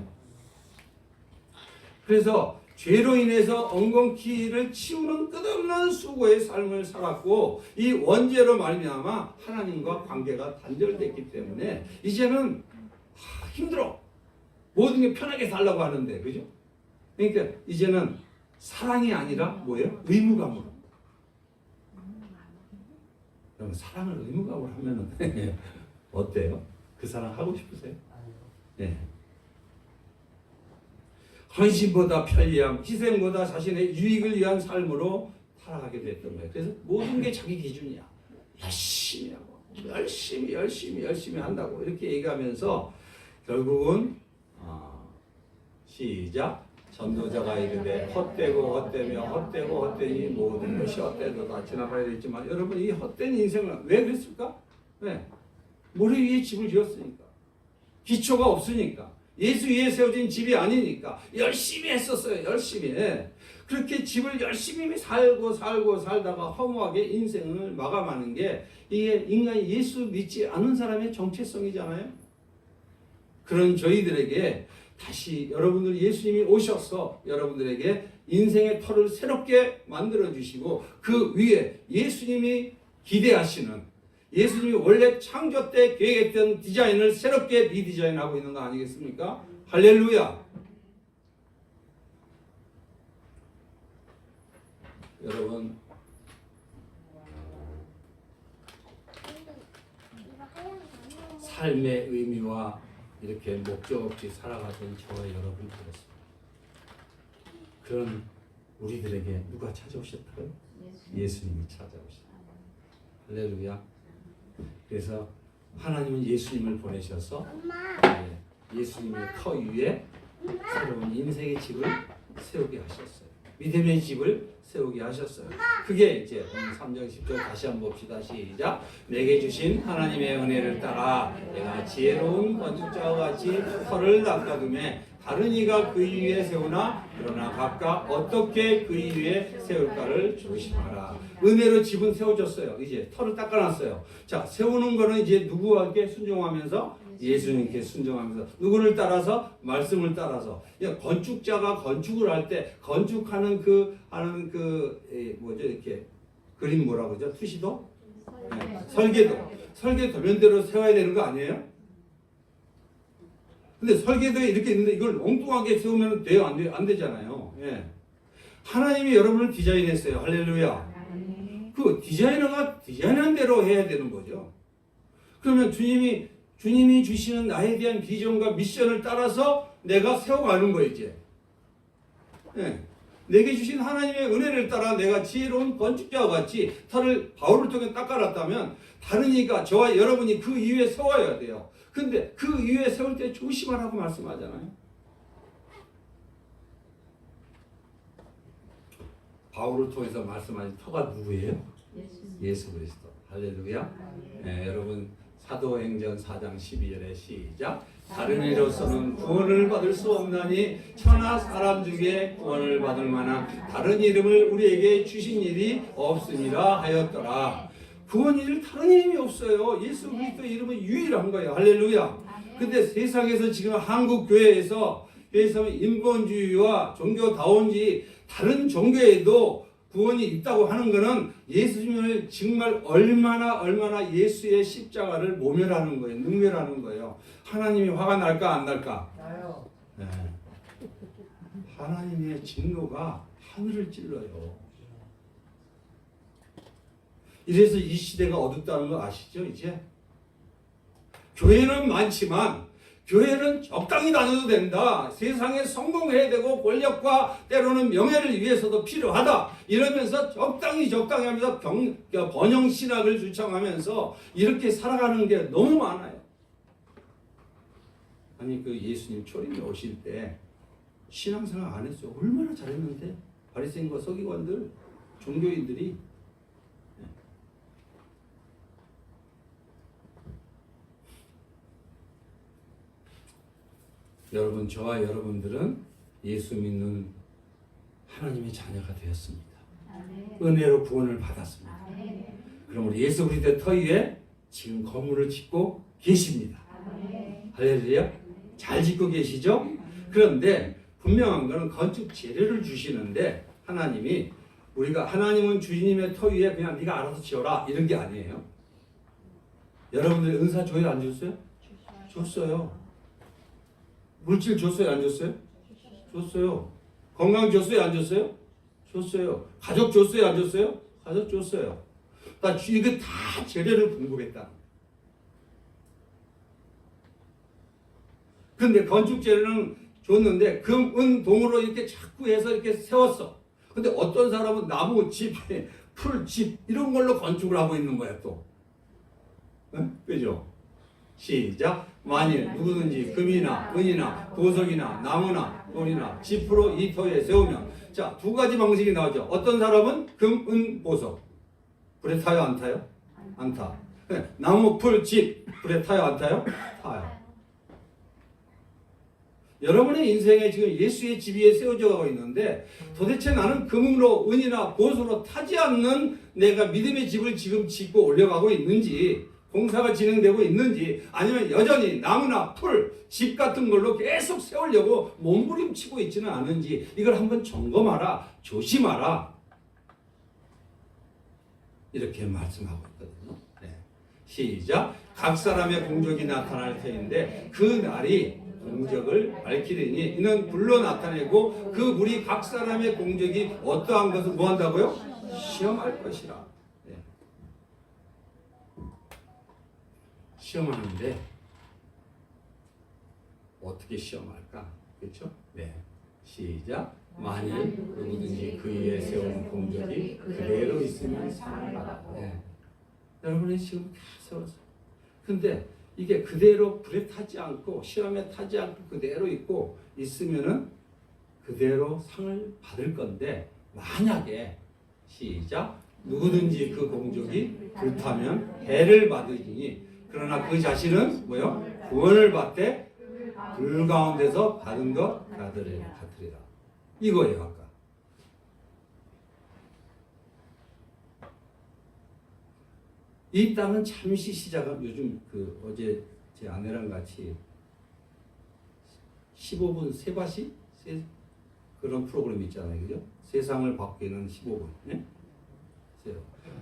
S1: 그래서 죄로 인해서 엉겅퀴를 치우는 끝없는 수고의 삶을 살았고 이 원죄로 말미암아 하나님과 관계가 단절됐기 때문에 이제는 힘들어. 모든 게 편하게 살라고 하는데, 그죠? 그러니까 이제는 사랑이 아니라 뭐예요? 의무감으로. 그럼 사랑을 의무감으로 하면은 어때요? 그 사랑 하고 싶으세요? 네. 헌신보다 편리함, 희생보다 자신의 유익을 위한 삶으로 살아가게 됐던 거예요. 그래서 모든 게 자기 기준이야. 열심히 하고, 열심히 한다고 이렇게 얘기하면서 결국은 시작. 전도자가 이르되 헛되니 모든 것이 헛되도다. 지나가야 되겠지만 여러분 이 헛된 인생을 왜 그랬을까? 네. 모래 위에 집을 지었으니까. 기초가 없으니까. 예수 위에 세워진 집이 아니니까 열심히 했었어요. 열심히. 그렇게 집을 열심히 살다가 허무하게 인생을 마감하는 게 이게 인간이 예수 믿지 않는 사람의 정체성이잖아요. 그런 저희들에게 다시 여러분들 예수님이 오셔서 여러분들에게 인생의 터를 새롭게 만들어주시고 그 위에 예수님이 기대하시는 예수님이 원래 창조 때 계획했던 디자인을 새롭게 리디자인하고 있는 거 아니겠습니까? 할렐루야! 여러분 삶의 의미와 이렇게 목적 없이 살아가던 저와 여러분 되었습니다. 그런 우리들에게 누가 찾아오셨다고요? 예수님이 찾아오셨다. 할렐루야. 그래서 하나님은 예수님을 보내셔서 예수님의 터 위에 새로운 인생의 집을 세우게 하셨어요. 믿음의 집을 세우게 하셨어요. 그게 이제 3장 10절 다시 한번 봅시다. 시작. 내게 주신 하나님의 은혜를 따라 내가 지혜로운 건축자와 같이 터를 닦아둠에 다른 이가 그 위에 세우나 그러나 각각 어떻게 그 위에 세울까를 조심하라. 은혜로 집은 세워졌어요. 이제 터를 닦아놨어요. 자, 세우는 거는 이제 누구에게 순종하면서 예수님께 순종하면서 누구를 따라서 말씀을 따라서 건축자가 건축을 할 때 건축하는 뭐죠 이렇게 그림 뭐라고 그러죠? 투시도? 네. 설계도 면대로 세워야 되는 거 아니에요? 근데 설계도에 이렇게 있는데 이걸 엉뚱하게 세우면 돼요? 안 되잖아요. 예. 하나님이 여러분을 디자인했어요. 할렐루야. 그 디자이너가 디자인한 대로 해야 되는 거죠. 그러면 주님이 주님이 주시는 나에 대한 비전과 미션을 따라서 내가 세워가는 거예요, 이제. 예. 내게 주신 하나님의 은혜를 따라 내가 지혜로운 건축자와 같이 털을 바울을 통해 닦아놨다면 다른 이가 저와 여러분이 그 위에 세워야 돼요. 근데 그 위에 세울 때 조심하라고 말씀하잖아요. 바울을 통해서 말씀하신 터가 누구예요? 예수 그리스도. 할렐루야. 네, 여러분 사도행전 4장 12절에 시작. 다른 이로서는 구원을 받을 수 없나니 천하 사람 중에 구원을 받을 만한 다른 이름을 우리에게 주신 일이 없음이라 하였더라. 구원 일 다른 이름이 없어요. 예수 그리스도 이름은 유일한 거예요. 할렐루야. 근데 세상에서 지금 한국 교회에서 인본주의와 종교다운지 다른 종교에도 구원이 있다고 하는 것은 예수님을 정말 얼마나 예수의 십자가를 모멸하는 거예요. 능멸하는 거예요. 하나님이 화가 날까 안 날까?
S3: 나요.
S1: 네. 하나님의 진노가 하늘을 찔러요. 이래서 이 시대가 어둡다는 거 아시죠? 이제 교회는 많지만 교회는 적당히 다녀도 된다. 세상에 성공해야 되고 권력과 때로는 명예를 위해서도 필요하다. 이러면서 적당히 하면서 번영 신학을 주창하면서 이렇게 살아가는 게 너무 많아요. 아니 그 예수님 초림에 오실 때 신앙생활 안 했어요. 얼마나 잘했는데 바리새인과 서기관들 종교인들이 여러분 저와 여러분들은 예수 믿는 하나님의 자녀가 되었습니다. 은혜로 구원을 받았습니다. 그럼 우리 예수 그리스도의 터 위에 지금 건물을 짓고 계십니다. 할렐루야. 잘 짓고 계시죠? 그런데 분명한 것은 건축 재료를 주시는데 하나님이 우리가 하나님은 주님의 터 위에 그냥 네가 알아서 지어라 이런 게 아니에요. 여러분들 은사 줘요 안 줬어요? 줬어요. 물질 줬어요 안 줬어요? 줬어요. 건강 줬어요 안 줬어요? 줬어요. 가족 줬어요 안 줬어요? 가족 줬어요. 이게 다 재료를 공급했다. 근데 건축 재료는 줬는데 금, 은, 동으로 이렇게 자꾸 해서 이렇게 세웠어. 근데 어떤 사람은 나무 집, 풀 집 이런 걸로 건축을 하고 있는 거야 또. 응? 그죠? 시작. 만일 누구든지 금이나 은이나 보석이나 나무나 돌이나 지프로 이 터에 세우면 자, 두 가지 방식이 나오죠. 어떤 사람은 금, 은, 보석 불에 타요 안 타요? 안 타. 나무, 풀, 집 불에 타요 안 타요? 타요. 여러분의 인생에 지금 예수의 집 위에 세워져 가고 있는데 도대체 나는 금으로 은이나 보석으로 타지 않는 내가 믿음의 집을 지금 짓고 올려가고 있는지 공사가 진행되고 있는지 아니면 여전히 나무나 풀, 집 같은 걸로 계속 세우려고 몸부림치고 있지는 않은지 이걸 한번 점검하라. 조심하라. 이렇게 말씀하고 있거든요. 네. 시작. 각 사람의 공적이 나타날 터인데 그 날이 공적을 밝히리니 이는 불로 나타내고 그 물이 각 사람의 공적이 어떠한 것을 뭐 한다고요? 시험할 것이라. 시험하는데 어떻게 시험할까? 그렇죠? 네. 시작. 만일 누구든지 그 위에 세운 공적이 그대로 있으면 상을 받아. 네. 여러분이 지금 다 세웠어. 근데 이게 그대로 불에 타지 않고 시험에 타지 않고 그대로 있고 있으면은 그대로 상을 받을 건데 만약에 시작. 누구든지 그 공적이 불타면 해를 받으니 그러나 그 자신은 뭐요? 구원을 받되 불 가운데서 받은 것 같으리라. 이거예요 아까. 이 땅은 잠시 시작은 요즘 어제 제 아내랑 같이 15분 세바시 그런 프로그램 있잖아요, 그죠? 세상을 바뀌는 15분. 네?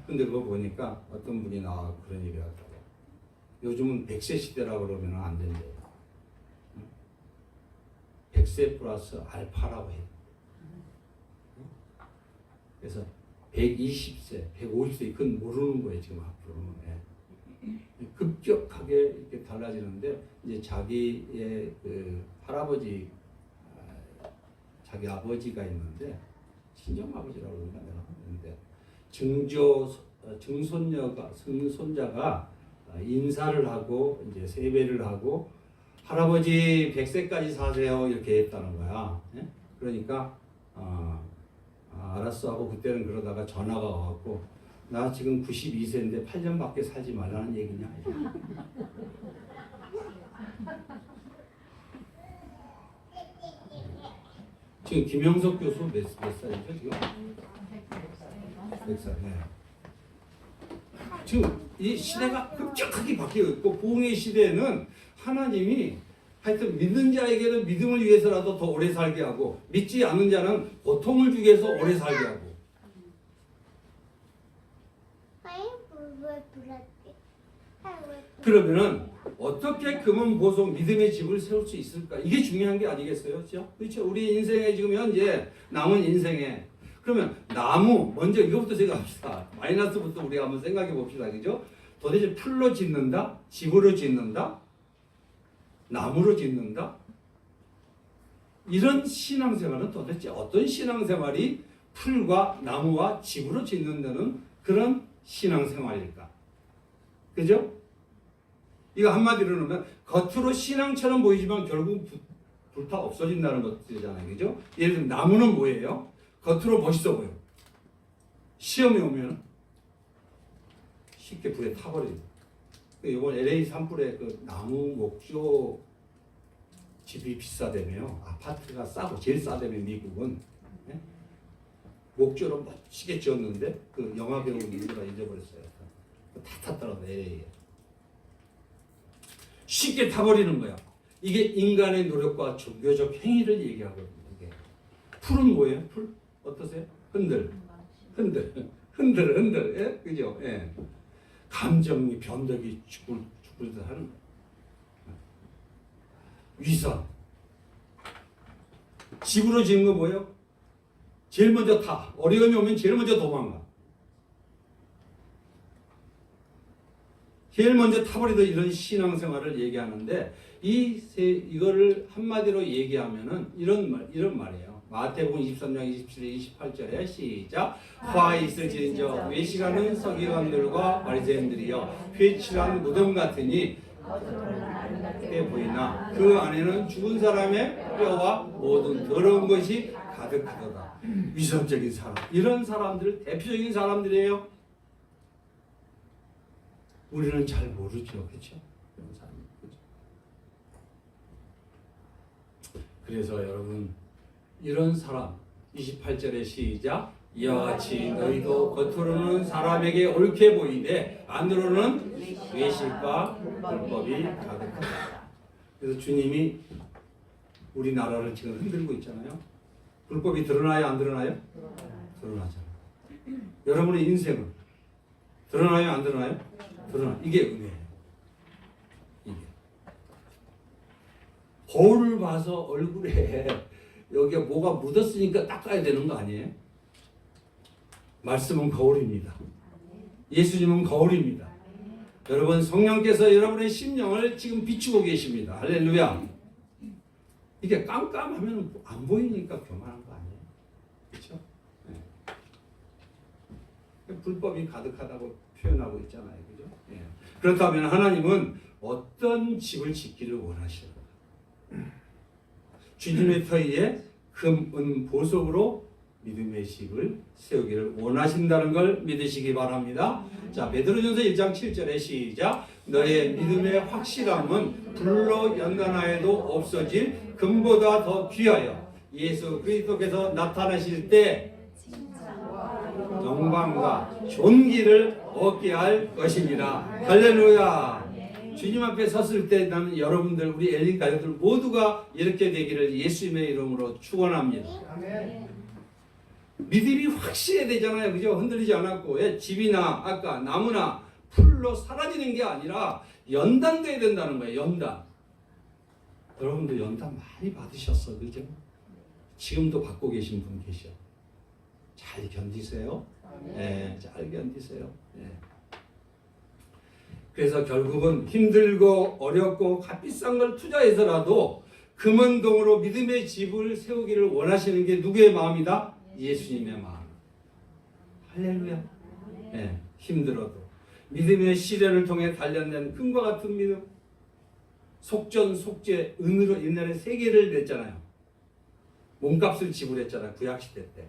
S1: 근데 그거 보니까 어떤 분이 나와 그런 얘기를 하더라고요. 요즘은 100세 시대라 그러면 안 된대요. 100세 플러스 알파라고 해요. 그래서 120세, 150세 그건 모르는 거예요 지금 앞으로는. 급격하게 이렇게 달라지는데 이제 자기의 그 할아버지 자기 아버지가 있는데 친정 아버지라고 그러나 내가 했는데 증손자가 인사를 하고 이제 세배를 하고 할아버지 100세까지 사세요 이렇게 했다는 거야. 예? 그러니까 알았어 하고 그때는 그러다가 전화가 와갖고 나 지금 92세인데 8년밖에 살지 말라는 얘기냐. 지금 김영석 교수 몇 살이죠 지금? 100살. 네. 지금 이 시대가 급격하게 바뀌고 있고 부흥의 시대에는 하나님이 하여튼 믿는 자에게는 믿음을 위해서라도 더 오래 살게 하고 믿지 않는 자는 고통을 주기 위해서 오래 살게 하고. 그러면은 어떻게 금은 보석 믿음의 집을 세울 수 있을까? 이게 중요한 게 아니겠어요? 그렇죠? 그렇죠? 우리 인생에 지금 현재 남은 인생에 그러면 나무 먼저 이것부터 생각합시다. 마이너스부터 우리가 한번 생각해 봅시다. 그죠? 도대체 풀로 짓는다? 집으로 짓는다? 나무로 짓는다? 이런 신앙생활은 도대체 어떤 신앙생활이 풀과 나무와 집으로 짓는다는 그런 신앙생활일까? 그죠? 이거 한마디로 놓으면 겉으로 신앙처럼 보이지만 결국 불타 없어진다는 것들이잖아요. 그죠? 예를 들면 나무는 뭐예요? 겉으로 멋있어 보여. 시험이 오면 쉽게 불에 타버려요. 이번 LA 산불에 그 나무 목조 집이 비싸다며요. 아파트가 싸고 제일 싸다며 미국은. 네? 목조로 멋지게 지었는데 그 영화 배우 누구가 잊어버렸어요. 다 탔더라고 LA에. 쉽게 타버리는 거야. 이게 인간의 노력과 종교적 행위를 얘기하거든요. 이게. 풀은 뭐예요? 풀 어떠세요? 흔들. 예? 그죠? 예. 감정이 변덕이 죽을 듯 하는 거예요. 위선. 집으로 지은 거 뭐예요? 제일 먼저 타. 어려움이 오면 제일 먼저 도망가. 제일 먼저 타버리던 이런 신앙생활을 얘기하는데 이거를 한마디로 얘기하면은 이런 말이에요. 마태복음 23장 27절 28절에 시작. 화 있을지언정 외식하는 서기관들과 바리새인들이여 회칠한 무덤 같으니 때 보이나 그 안에는 죽은 사람의 뼈와 모든 더러운 것이 가득하도다. 위선적인 사람, 이런 사람들 대표적인 사람들이에요. 우리는 잘 모르죠, 그렇죠? 이런 사람, 그렇죠? 그래서 여러분 이런 사람 28절의 시작. 이와 같이 너희도 겉으로는 사람에게 옳게 보이되 안으로는 외식과 불법이 가득하다. 그래서 주님이 우리나라를 지금 흔들고 있잖아요. 불법이 드러나요, 안 드러나요? 드러나잖아요. 여러분의 인생은 드러나요, 안 드러나요? 드러나. 이게 은혜예요. 이게 거울을 봐서 얼굴에 여기에 뭐가 묻었으니까 닦아야 되는 거 아니에요? 말씀은 거울입니다. 예수님은 거울입니다. 여러분 성령께서 여러분의 심령을 지금 비추고 계십니다. 할렐루야. 이게 깜깜하면 안 보이니까 교만한 거 아니에요? 그렇죠? 네. 불법이 가득하다고 표현하고 있잖아요. 그죠? 네. 그렇다면 하나님은 어떤 집을 짓기를 원하시는가? 주님의 터위에 금, 은, 보석으로 믿음의 집을 세우기를 원하신다는 걸 믿으시기 바랍니다. 자, 베드로전서 1장 7절에 시작. 너의 믿음의 확실함은 불로 연단하여도 없어질 금보다 더 귀하여 예수 그리스도께서 나타나실 때 영광과 존귀를 얻게 할 것입니다. 할렐루야. 주님 앞에 섰을 때 나는 여러분들 우리 엘린 가족들 모두가 이렇게 되기를 예수님의 이름으로 축원합니다. 믿음이 확실해야 되잖아요. 그죠? 흔들리지 않았고 집이나 아까 나무나 풀로 사라지는 게 아니라 연단돼야 된다는 거예요. 연단. 여러분들 연단 많이 받으셨어. 그죠? 지금도 받고 계신 분 계셔. 잘 견디세요. 네, 잘 견디세요. 네. 그래서 결국은 힘들고 어렵고 값비싼 걸 투자해서라도 금은동으로 믿음의 집을 세우기를 원하시는 게 누구의 마음이다? 예수님의 마음. 할렐루야. 네, 힘들어도 믿음의 시련을 통해 단련된 금과 같은 믿음. 속전속죄 은으로 옛날에 3개를 냈잖아요. 몸값을 지불했잖아요. 구약시대 때.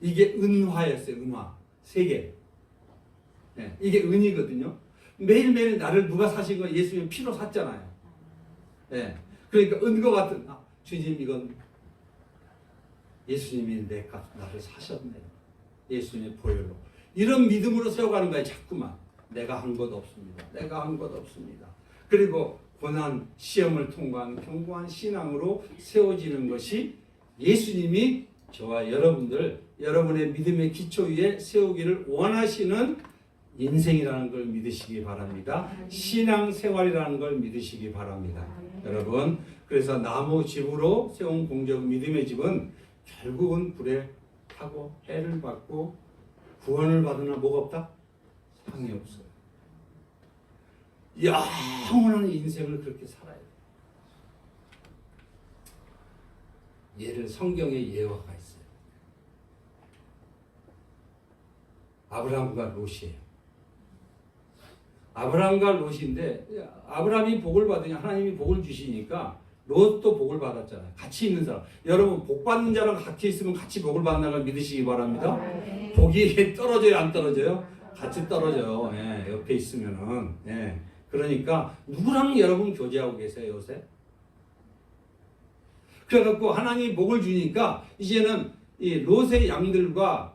S1: 이게 은화였어요. 은화. 3개. 네, 이게 은이거든요. 매일매일 나를 누가 사신 거 예수님 피로 샀잖아요. 네, 그러니까 은과 같은 주님 이건 예수님이 내 값 나를 사셨네. 예수님의 보혈로. 이런 믿음으로 세워가는 거예요. 자꾸만. 내가 한 것 없습니다. 내가 한 것 없습니다. 그리고 고난 시험을 통과한 견고한 신앙으로 세워지는 것이 예수님이 저와 여러분의 믿음의 기초 위에 세우기를 원하시는 인생이라는 걸 믿으시기 바랍니다. 신앙생활이라는 걸 믿으시기 바랍니다. 여러분, 그래서 나무 집으로 세운 공적 믿음의 집은 결국은 불에 타고 해를 받고 구원을 받으나 뭐가 없다? 상이 없어요. 영원한 인생을 그렇게 살아야 돼요. 예를 성경에 예화가 있어요. 아브라함과 롯이에요. 아브라함과 롯인데 아브라함이 복을 받으니 하나님이 복을 주시니까 롯도 복을 받았잖아요. 같이 있는 사람. 여러분 복 받는 자랑 같이 있으면 같이 복을 받는 걸 믿으시기 바랍니다. 복이 떨어져요, 안 떨어져요? 같이 떨어져요. 예, 옆에 있으면은. 예. 그러니까 누구랑 여러분 교제하고 계세요 요새? 그래갖고 하나님이 복을 주니까 이제는 이 롯의 양들과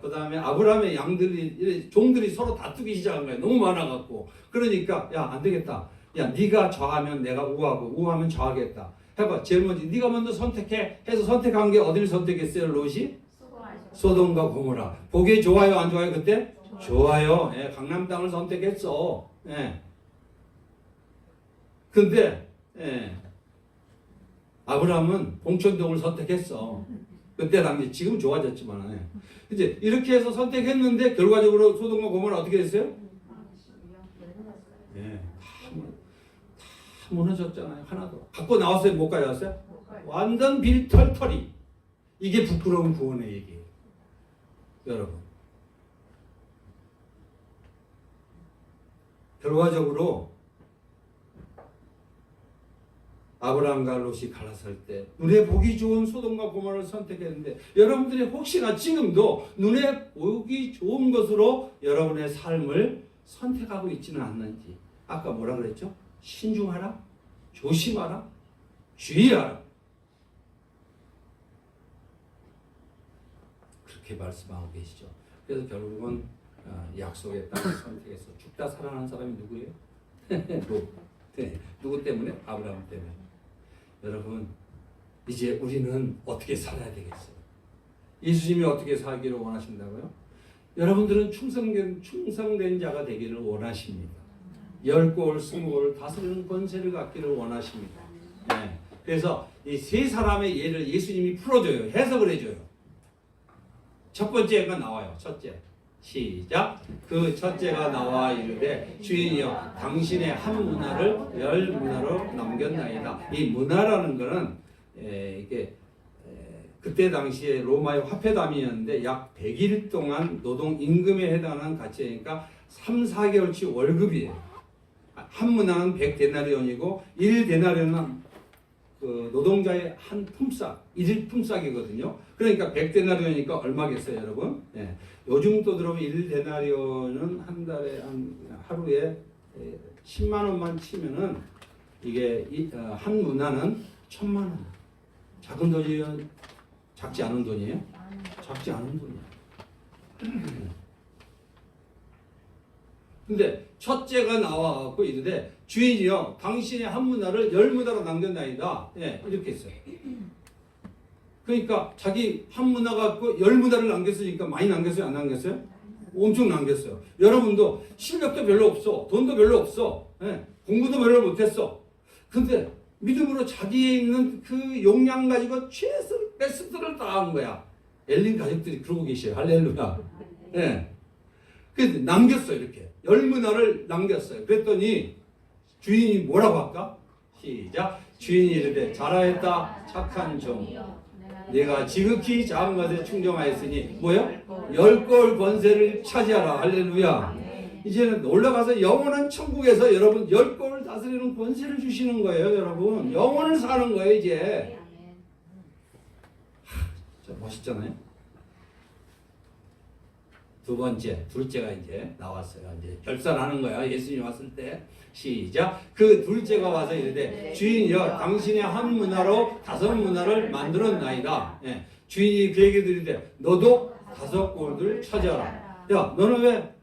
S1: 그 다음에 아브라함의 양들이 종들이 서로 다투기 시작한 거예요. 너무 많아갖고. 그러니까 야 안 되겠다. 야 네가 좌하면 내가 우하고 우하면 좌하겠다. 해봐. 제일 먼저 네가 먼저 선택해. 해서 선택한 게 어디를 선택했어요? 롯이? 소돔과 고모라. 보기 좋아요 안 좋아요 그때? 좋아요. 예, 강남 땅을 선택했어. 예. 근데 예, 아브라함은 봉천동을 선택했어. 그때 당시 지금 좋아졌지만 이제 이렇게 해서 선택했는데 결과적으로 소돔과 고모라 어떻게 됐어요? 예, 다 무너졌잖아요. 하나도 갖고 나왔어요? 못 가져왔어요? 완전 빌털털이. 이게 부끄러운 구원의 얘기예요. 여러분 결과적으로 아브라함과 롯이 갈라설 때 눈에 보기 좋은 소돔과 고모라를 선택했는데 여러분들이 혹시나 지금도 눈에 보기 좋은 것으로 여러분의 삶을 선택하고 있지는 않는지. 아까 뭐라 그랬죠? 신중하라, 조심하라, 주의하라. 그렇게 말씀하고 계시죠. 그래서 결국은 약속의 땅을 선택해서 죽다 살아난 사람이 누구예요? 네. 누구 때문에? 아브라함 때문에. 여러분 이제 우리는 어떻게 살아야 되겠어요? 예수님이 어떻게 살기를 원하신다고요? 여러분들은 충성된 자가 되기를 원하십니다. 10골, 20골 다스리는 권세를 갖기를 원하십니다. 네. 그래서 이 세 사람의 예를 예수님이 풀어줘요. 해석을 해줘요. 첫 번째가 나와요. 첫째. 시작. 그 첫째가 나와 이르되 주인이여 당신의 한 문화를 10문화로 남겼나이다. 이 문화라는 거는 이게 그때 당시에 로마의 화폐담이었는데 약 100일 동안 노동 임금에 해당하는 가치니까 3, 4개월치 월급이에요. 한 문화는 100데나리온이고 1데나리온은 그 노동자의 한 품삯, 1일 품삯이거든요. 그러니까 100데나리온이니까 얼마겠어요, 여러분? 예. 요즘 또 들어오면 1데나리온은 한 달에 하루에 10만 원만 치면은 이게 한 문화는 1,000만 원. 작은 돈이에요? 작지 않은 돈이에요? 작지 않은 돈이에요. 근데 첫째가 나와갖고 이르되 주인이여 당신의 한 문화를 10문화로 남겼나이다. 예, 이렇게 했어요. 그러니까 자기 한 문화 갖고 10문화를 남겼으니까 많이 남겼어요? 안 남겼어요? 엄청 남겼어요. 여러분도 실력도 별로 없어. 돈도 별로 없어. 예, 공부도 별로 못했어. 근데 믿음으로 자기에 있는 그 용량 가지고 최선을 베스트를 다한 거야. 엘린 가족들이 그러고 계셔요. 할렐루야. 예. 그래서 남겼어 이렇게. 10문화를 남겼어요. 그랬더니 주인이 뭐라고 할까? 시작. 주인이 이르되 잘하였다 착한 종. 내가 지극히 작은 것에 충정하였으니 뭐야? 10골 권세를 차지하라. 할렐루야. 이제는 올라가서 영원한 천국에서 여러분 10골을 다스리는 권세를 주시는 거예요. 여러분 영원을 사는 거예요. 이제 멋있잖아요. 두 번째, 둘째가 이제 나왔어요. 이제 결산하는 거야. 예수님 왔을 때. 시작. 그 둘째가 와서 이르되 주인이여 당신의 한 문화로 5문화를 만들었나이다. 예. 주인이 그에게 이르되 너도 5골을 차지하라. 야 너는 왜?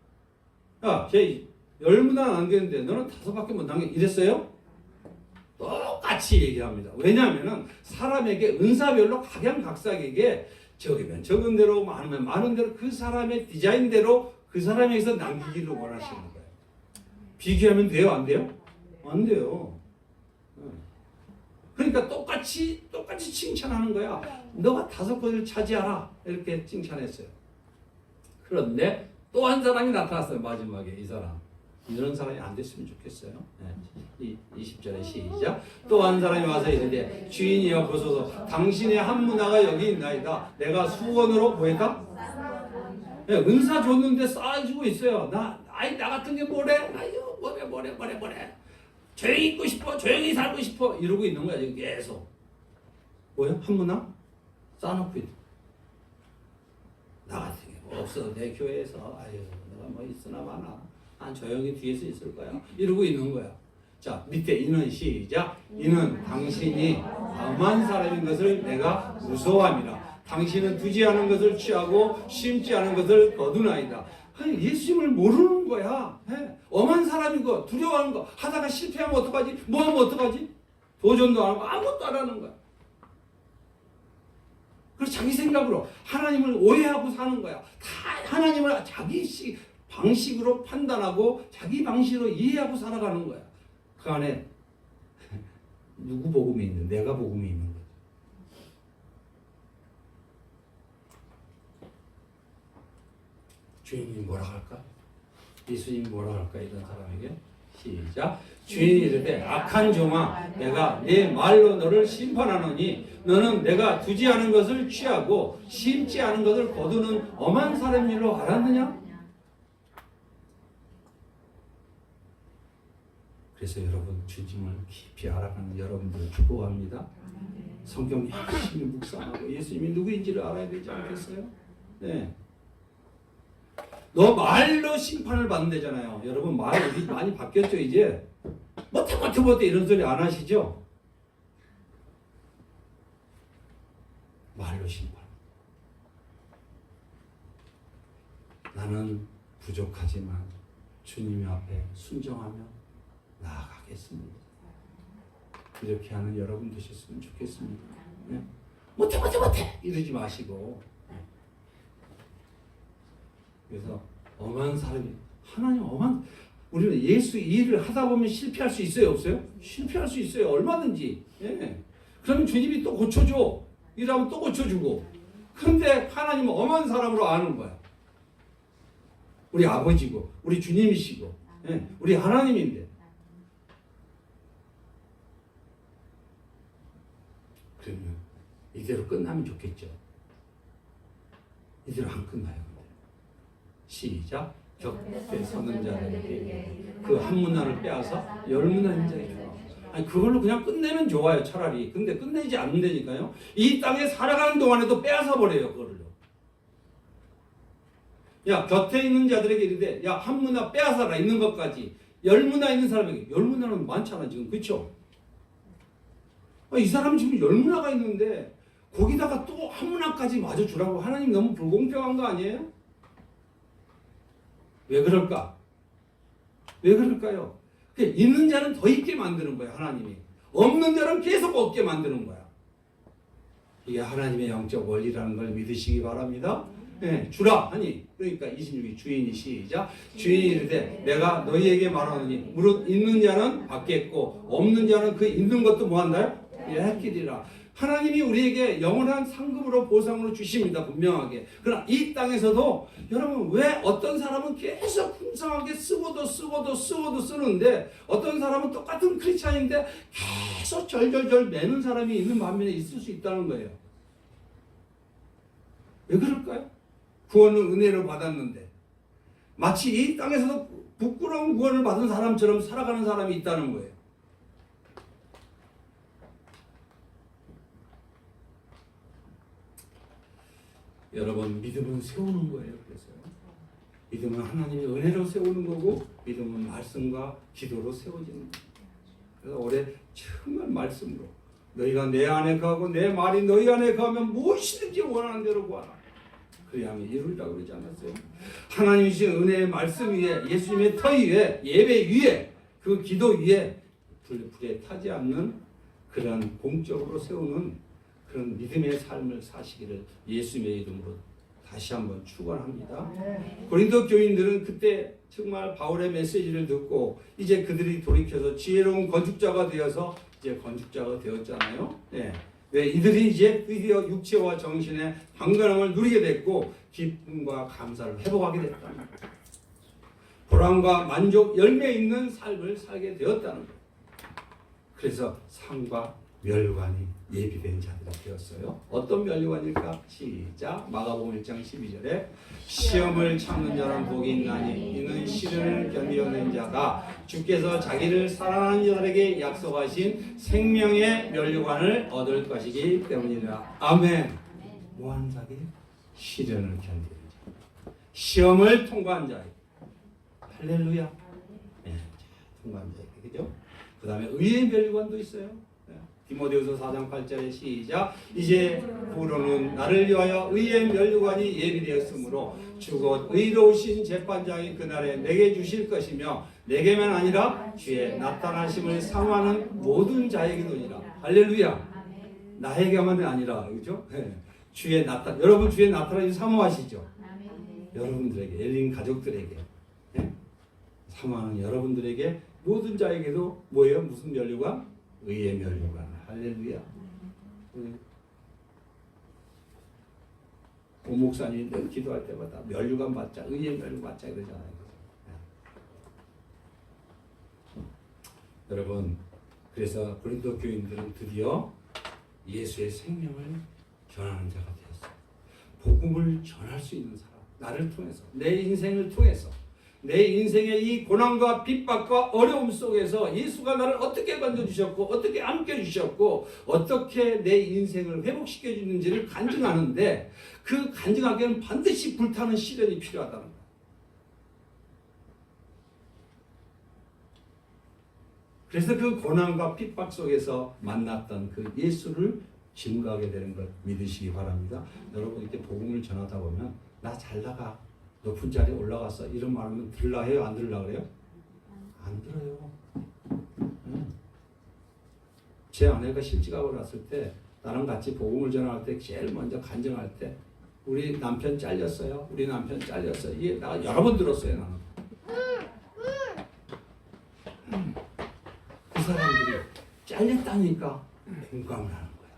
S1: 야 걔 10문화 남겼는데 너는 5밖에 못 남겨. 이랬어요? 똑같이 얘기합니다. 왜냐하면 사람에게 은사별로 각양각색에게 적으면 적은 대로 많으면 많은 대로 그 사람의 디자인대로 그 사람에게서 남기기를 원하시는 거예요. 비교하면 돼요? 안 돼요? 안 돼요. 그러니까 똑같이 칭찬하는 거야. 너가 5곳을 차지하라. 이렇게 칭찬했어요. 그런데 또 한 사람이 나타났어요. 마지막에 이 사람. 이런 사람이 안 됐으면 좋겠어요. 네. 20절에 시작. 또 한 사람이 와서 이르되 주인이여 보소서 당신의 한 문화가 여기 있나이다. 내가 수건으로 보였다. 네, 은사 줬는데 쌓아주고 있어요. 나 같은 게 뭐래? 아유 뭐래. 조용히 있고 싶어. 조용히 살고 싶어. 이러고 있는 거야 지금 계속. 뭐야? 한 문화? 쌓아놓고 있다. 나 같은 게 뭐 없어. 내 교회에서 아유 내가 뭐 있으나 마나. 난 조용히 뒤에서 있을 거야. 이러고 있는 거야. 자, 밑에 이는 시작. 이는 당신이 엄한 사람인 것을 내가 무서워함이라. 당신은 두지 않은 것을 취하고 심지 않은 것을 거두나이다. 아니, 예수님을 모르는 거야. 네? 엄한 사람이고 두려워하는 거 하다가 실패하면 어떡하지? 뭐 하면 어떡하지? 도전도 안 하고 아무것도 안 하는 거야. 그래서 자기 생각으로 하나님을 오해하고 사는 거야. 다 하나님을 자기 방식으로 판단하고 자기 방식으로 이해하고 살아가는 거야. 그 안에 누구 복음이 있는? 내가 복음이 있는 거야. 주인이 뭐라 할까? 예수님이 뭐라 할까? 이런 사람에게 시작. 주인이 이르되 악한 종아 내가 내 말로 너를 심판하노니 너는 내가 두지 않은 것을 취하고 심지 않은 것을 거두는 엄한 사람인 줄로 알았느냐? 그래서 여러분 주님을 깊이 알아가는 여러분들을 축복합니다. 성경 열심히 묵상하고 예수님이 누구인지를 알아야 되지 않겠어요? 네. 너 말로 심판을 받는다잖아요. 여러분 말이 많이 바뀌었죠 이제. 못해 이런 소리 안 하시죠? 말로 심판. 나는 부족하지만 주님 앞에 순종하며 나아가겠습니다. 이렇게 하는 여러분 되셨으면 좋겠습니다. 네? 못해 이러지 마시고. 그래서 엄한 사람이 하나님 우리는 예수 일을 하다 보면 실패할 수 있어요 없어요? 실패할 수 있어요 얼마든지. 예. 그러면 주님이 또 고쳐줘. 일하면 또 고쳐주고. 그런데 하나님은 엄한 사람으로 아는 거야. 우리 아버지고 우리 주님이시고 예. 우리 하나님인데. 그러면 이대로 끝나면 좋겠죠. 이대로 안 끝나요. 시작. 격에 서는 자들에게 그 한 문화를 빼앗아 10문화인 자에게 주라. 아니 그걸로 그냥 끝내면 좋아요 차라리. 근데 끝내지 않는다니까요. 이 땅에 살아가는 동안에도 빼앗아 버려요 그걸로. 야 곁에 있는 자들에게 이르되 야 한 문화 빼앗아라. 있는 것까지. 10문화 있는 사람에게. 10문화는 많잖아 지금. 그렇죠? 이 사람 지금 10문화가 있는데 거기다가 또 한 문화까지 마저 주라고. 하나님 너무 불공평한 거 아니에요? 왜 그럴까? 왜 그럴까요? 있는 자는 더 있게 만드는 거야 하나님이. 없는 자는 계속 없게 만드는 거야. 이게 하나님의 영적 원리라는 걸 믿으시기 바랍니다. 네, 주라 하니. 그러니까 26이 주인이 시작. 주인이 이르되 내가 너희에게 말하노니 무릇 있는 자는 받겠고 없는 자는 그 있는 것도 뭐한다요? 했기리라. 하나님이 우리에게 영원한 상급으로 보상으로 주십니다. 분명하게. 그러나 이 땅에서도 여러분 왜 어떤 사람은 계속 풍성하게 쓰고도 쓰는데 어떤 사람은 똑같은 크리스찬인데 계속 절절절 매는 사람이 있는 반면에 있을 수 있다는 거예요. 왜 그럴까요? 구원은 은혜로 받았는데 마치 이 땅에서도 부끄러운 구원을 받은 사람처럼 살아가는 사람이 있다는 거예요. 여러분 믿음은 세우는 거예요. 그래서요. 믿음은 하나님의 은혜로 세우는 거고 믿음은 말씀과 기도로 세워지는 거예요. 그래서 올해 정말 말씀으로 너희가 내 안에 거하고 내 말이 너희 안에 거하면 무엇이든지 원하는 대로 구하라. 그리하면 이루리라고 그러지 않았어요? 하나님이 주신 은혜의 말씀 위에 예수님의 터 위에 예배 위에 그 기도 위에 불에 타지 않는 그런 공적으로 세우는 그런 믿음의 삶을 사시기를 예수님의 이름으로 다시 한번 축원합니다. 고린도 교인들은 그때 정말 바울의 메시지를 듣고 이제 그들이 돌이켜서 지혜로운 건축자가 되어서 이제 건축자가 되었잖아요. 네. 왜 이들이 이제 드디어 육체와 정신의 강건함을 누리게 됐고 기쁨과 감사를 회복하게 됐다는 거예요. 보람과 만족, 열매 있는 삶을 살게 되었다는 거예요. 그래서 상과 멸관이 예비된 자들이 되었어요. 어떤 멸관일까? 시작. 마가복음 1장 12절에 시험을 참는 자는 복이 있나니 이는 시련을 견디어낸 자가 주께서 자기를 사랑하는 자들에게 약속하신 생명의 멸관을 얻을 것이기 때문이라. 아멘. 뭐하는 자기? 시련을 견디는 자. 시험을 통과한 자에게. 할렐루야. 네, 통과한 자에게. 그죠? 그 다음에 의의 멸관도 있어요. 디모데후서 4장 8절에 시작. 이제 부로는 나를 위하여 의의 멸관이 예비되었으므로 주곧 의로우신 재판장이 그날에 내게 주실 것이며 내게만 아니라 주의 나타나심을 사모하는 모든 자에게도니라. 할렐루야. 나에게만 아니라 그죠? 네. 주의 여러분 주의 나타나심 사모하시죠? 여러분들에게 엘린 가족들에게 네? 사모하는 여러분들에게 모든 자에게도 뭐예요? 무슨 멸관? 의의 멸관. 할렐루야. 오 목사님 늘 기도할 때마다 멸관 받자, 의의 멸관 받자 그러잖아요. 여러분, 그래서 고린도 교인들은 드디어 예수의 생명을 전하는 자가 되었어요. 복음을 전할 수 있는 사람, 나를 통해서, 내 인생을 통해서. 내 인생의 이 고난과 핍박과 어려움 속에서 예수가 나를 어떻게 건져주셨고 어떻게 안겨주셨고 어떻게 내 인생을 회복시켜 주는지를 간증하는데 그 간증하기에는 반드시 불타는 시련이 필요하다는 거예요. 그래서 그 고난과 핍박 속에서 만났던 그 예수를 증거하게 되는 걸 믿으시기 바랍니다. 여러분 이렇게 복음을 전하다 보면 나 잘 나가 높은 자리에 올라가서 이런 말하면 들으려 해요? 안 들으려 그래요? 안 들어요. 제 아내가 실직하고 났을 때 나랑 같이 복음을 전할 때 제일 먼저 간증할 때 우리 남편 잘렸어요. 우리 남편 잘렸어요. 이게 나 여러 번 들었어요. 나는. 그 사람들이 잘렸다니까 공감을 하는 거야.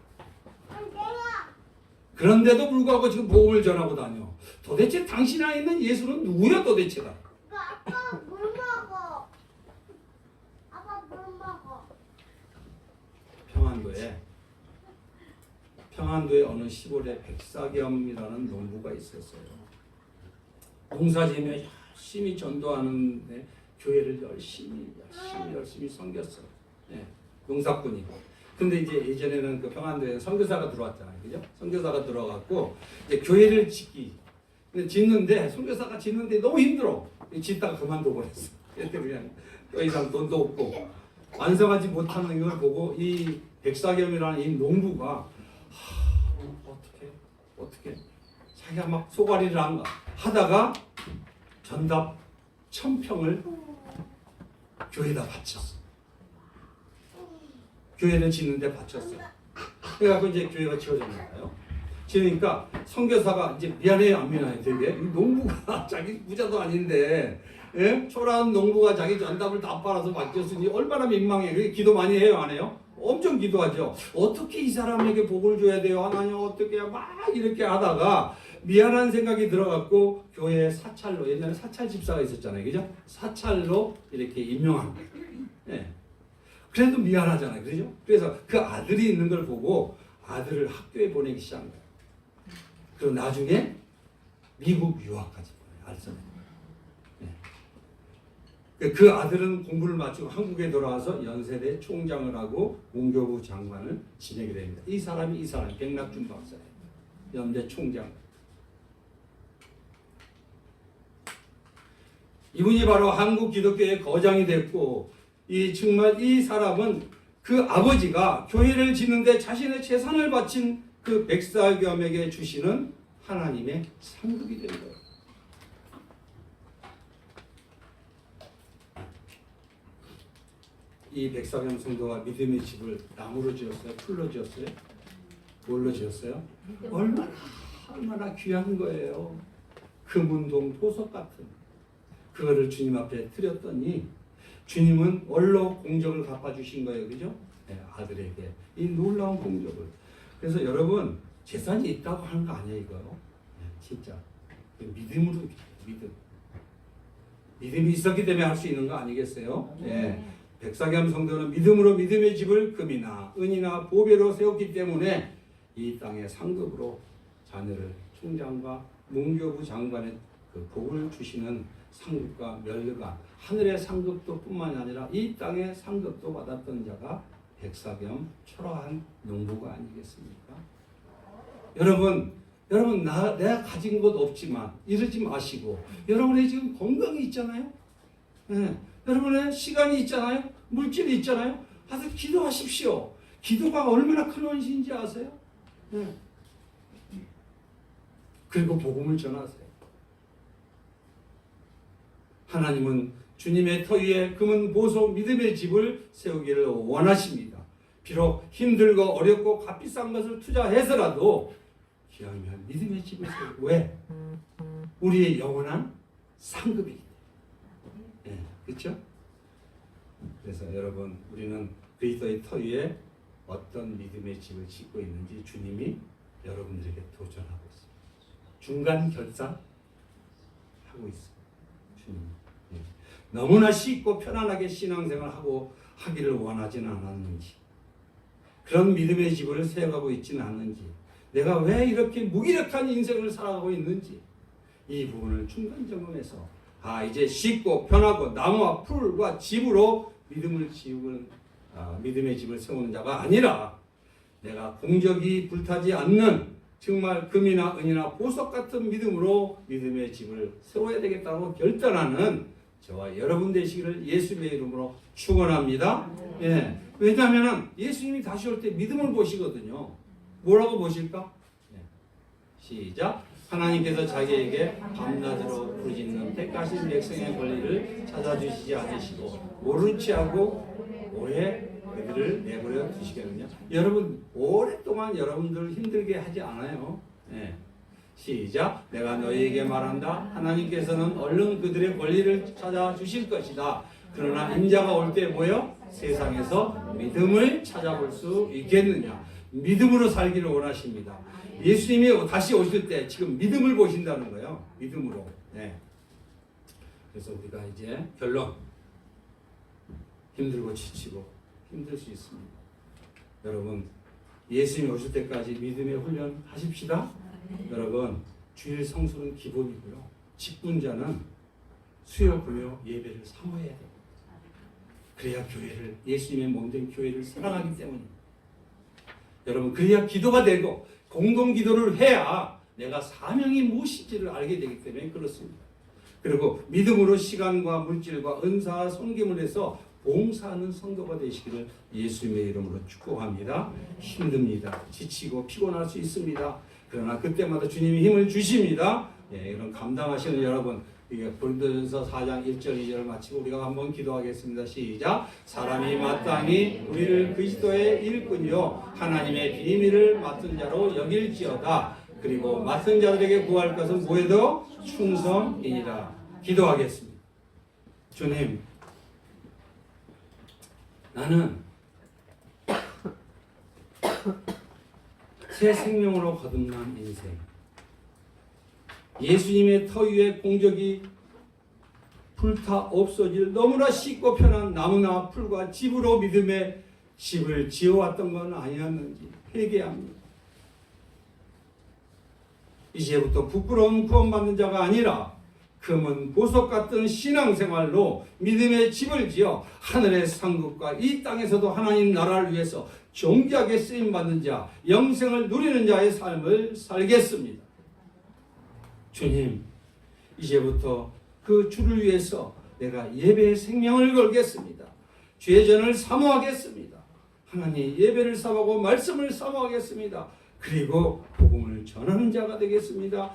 S1: 그런데도 불구하고 지금 복음을 전하고 다녀. 도대체 당신 안에 있는 예수는 누구야 도대체가?
S2: 아빠 물 먹어. 아빠 물 먹어.
S1: 평안도에 어느 시골에 백사겸이라는 농부가 있었어요. 농사지으며 열심히 전도하는 교회를 열심히 섬겼어요. 네, 농사꾼이고. 근데 이제 예전에는 그 평안도에 선교사가 들어왔잖아요, 그죠? 선교사가 들어갔고 이제 교회를 짓는데 선교사가 짓는데 너무 힘들어. 짓다가 그만두고 그랬어. 그때 그냥 더 이상 돈도 없고 완성하지 못하는 걸 보고 이 백사겸이라는 이 농부가 어떻게 자기가 막 소가리를 하다가 전답 1000평을 교회에다 바쳤어. 교회를 짓는데 바쳤어. 그래갖고 이제 교회가 지어졌나요? 지으니까 선교사가 이제 미안해요, 안 미안해요, 되게 이 농부가 자기 부자도 아닌데 초라한 농부가 자기 전답을 다 빨아서 맡겼으니 얼마나 민망해. 기도 많이 해요, 안 해요? 엄청 기도하죠. 어떻게 이 사람에게 복을 줘야 돼요? 하나님 어떻게 막 이렇게 하다가 미안한 생각이 들어갖고 교회 사찰로, 옛날에 사찰 집사가 있었잖아요. 그죠? 사찰로 이렇게 임명한 거예요. 네. 그래도 미안하잖아요. 그죠? 그래서 그 아들이 있는 걸 보고 아들을 학교에 보내기 시작한 거예요. 그리고 나중에 미국 유학까지 보내요. 알선에. 네. 그 아들은 공부를 마치고 한국에 돌아와서 연세대 총장을 하고 문교부 장관을 지내게 됩니다. 이 사람이 백낙준 박사예요. 연대 총장. 이분이 바로 한국 기독교의 거장이 됐고, 정말 이 사람은 그 아버지가 교회를 짓는데 자신의 재산을 바친 그 백사겸에게 주시는 하나님의 상급이 된 거예요. 이 백사겸 성도가 믿음의 집을 나무로 지었어요? 풀로 지었어요? 뭘로 지었어요? 얼마나 귀한 거예요. 금운동 보석 같은 그거를 주님 앞에 드렸더니 주님은 원로 공적을 갚아주신 거예요. 그죠? 네, 아들에게 이 놀라운 공적을. 그래서 여러분 재산이 있다고 하는 거 아니에요 이거요. 네, 진짜 믿음으로 믿음이 있었기 때문에 할 수 있는 거 아니겠어요? 네. 백사겸 성도는 믿음으로 믿음의 집을 금이나 은이나 보배로 세웠기 때문에 이 땅의 상급으로 자녀를 총장과 문교부 장관의 그 복을 주시는 상급과 면류관, 하늘의 상급도 뿐만이 아니라 이 땅의 상급도 받았던 자가 백사겸 초라한 농부가 아니겠습니까? 여러분 내가 가진 것 없지만 이러지 마시고 여러분의 지금 건강이 있잖아요. 네. 여러분의 시간이 있잖아요. 물질이 있잖아요. 아주 기도하십시오. 기도가 얼마나 큰 원시인지 아세요? 네. 그리고 복음을 전하세요. 하나님은 주님의 터 위에 금은 보석 믿음의 집을 세우기를 원하십니다. 비록 힘들고 어렵고 값비싼 것을 투자해서라도 기왕이면 믿음의 집을 세우고. 왜? 우리의 영원한 상급이기 때문에. 네, 그렇죠? 그래서 여러분 우리는 그리스도의 터 위에 어떤 믿음의 집을 짓고 있는지 주님이 여러분들에게 도전하고 있습니다. 중간 결산하고 있습니다. 주님. 너무나 쉽고 편안하게 신앙생활하고 하기를 원하지는 않았는지, 그런 믿음의 집을 세워가고 있지는 않는지, 내가 왜 이렇게 무기력한 인생을 살아가고 있는지 이 부분을 중간 점검해서 이제 쉽고 편하고 나무와 풀과 집으로 믿음의 집을 세우는 자가 아니라 내가 공적이 불타지 않는 정말 금이나 은이나 보석 같은 믿음으로 믿음의 집을 세워야 되겠다고 결단하는 저와 여러분 되시기를 예수님의 이름으로 축원합니다. 예. 왜냐하면 예수님이 다시 올 때 믿음을 보시거든요. 뭐라고 보실까? 네. 시작. 하나님께서 자기에게 밤낮으로 부르짖는 택하신 백성의 권리를 찾아주시지 않으시고 모른 체하고 오해 그들을 내버려 두시겠느냐. 여러분 오랫동안 여러분들을 힘들게 하지 않아요. 네. 시작. 내가 너희에게 말한다. 하나님께서는 얼른 그들의 권리를 찾아주실 것이다. 그러나 인자가 올 때 뭐요? 세상에서 믿음을 찾아볼 수 있겠느냐. 믿음으로 살기를 원하십니다. 예수님이 다시 오실 때 지금 믿음을 보신다는 거예요. 믿음으로. 네. 그래서 우리가 이제 결론. 힘들고 지치고 힘들 수 있습니다. 여러분 예수님이 오실 때까지 믿음의 훈련 하십시다. 여러분 주일 성수는 기본이고요. 직분자는 수요 금요 예배를 사모해야 돼요. 그래야 교회를 예수님의 몸된 교회를 사랑하기 때문입니다. 여러분 그래야 기도가 되고 공동 기도를 해야 내가 사명이 무엇인지를 알게 되기 때문에 그렇습니다. 그리고 믿음으로 시간과 물질과 은사와 섬김을 해서 봉사하는 성도가 되시기를 예수님의 이름으로 축복합니다. 힘듭니다. 지치고 피곤할 수 있습니다. 그러나 그때마다 주님이 힘을 주십니다. 예, 이런 감당하시는 여러분, 고린도전서 4장 1절 2절을 마치고 우리가 한번 기도하겠습니다. 시작. 사람이 마땅히 우리를 그리스도의 일꾼이요 하나님의 비밀을 맡은 자로 여길지어다. 그리고 맡은 자들에게 구할 것은 뭐에도 충성이니라. 기도하겠습니다. 주님, 나는 새 생명으로 거듭난 인생. 예수님의 터 위에 공적이 불타 없어질 너무나 쉽고 편한 나무나 풀과 집으로 믿음의 집을 지어왔던 건 아니었는지 회개합니다. 이제부터 부끄러운 구원받는 자가 아니라 금은 보석 같은 신앙생활로 믿음의 집을 지어 하늘의 상급과 이 땅에서도 하나님 나라를 위해서 존귀하게 쓰임받는 자, 영생을 누리는 자의 삶을 살겠습니다. 주님, 이제부터 그 주를 위해서 내가 예배의 생명을 걸겠습니다. 죄전을 사모하겠습니다. 하나님, 예배를 사모하고 말씀을 사모하겠습니다. 그리고 복음을 전하는 자가 되겠습니다.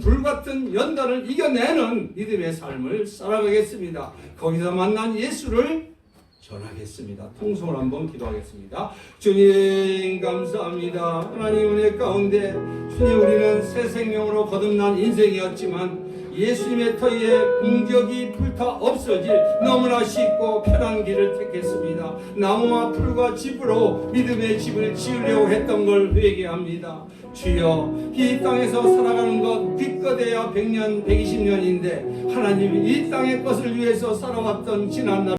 S1: 불같은 연단을 이겨내는 믿음의 삶을 살아가겠습니다. 거기서 만난 예수를 전하겠습니다. 통성을 한번 기도하겠습니다. 주님 감사합니다. 하나님 은혜 가운데 주님, 우리는 새 생명으로 거듭난 인생이었지만 예수님의 터위에 공적이 불타 없어질 너무나 쉽고 편한 길을 택했습니다. 나무와 풀과 집으로 믿음의 집을 지으려고 했던 걸 회개합니다. 주여, 이 땅에서 살아가는 것 기껏해야 100년, 120년인데 하나님이 이 땅의 것을 위해서 살아왔던 지난 날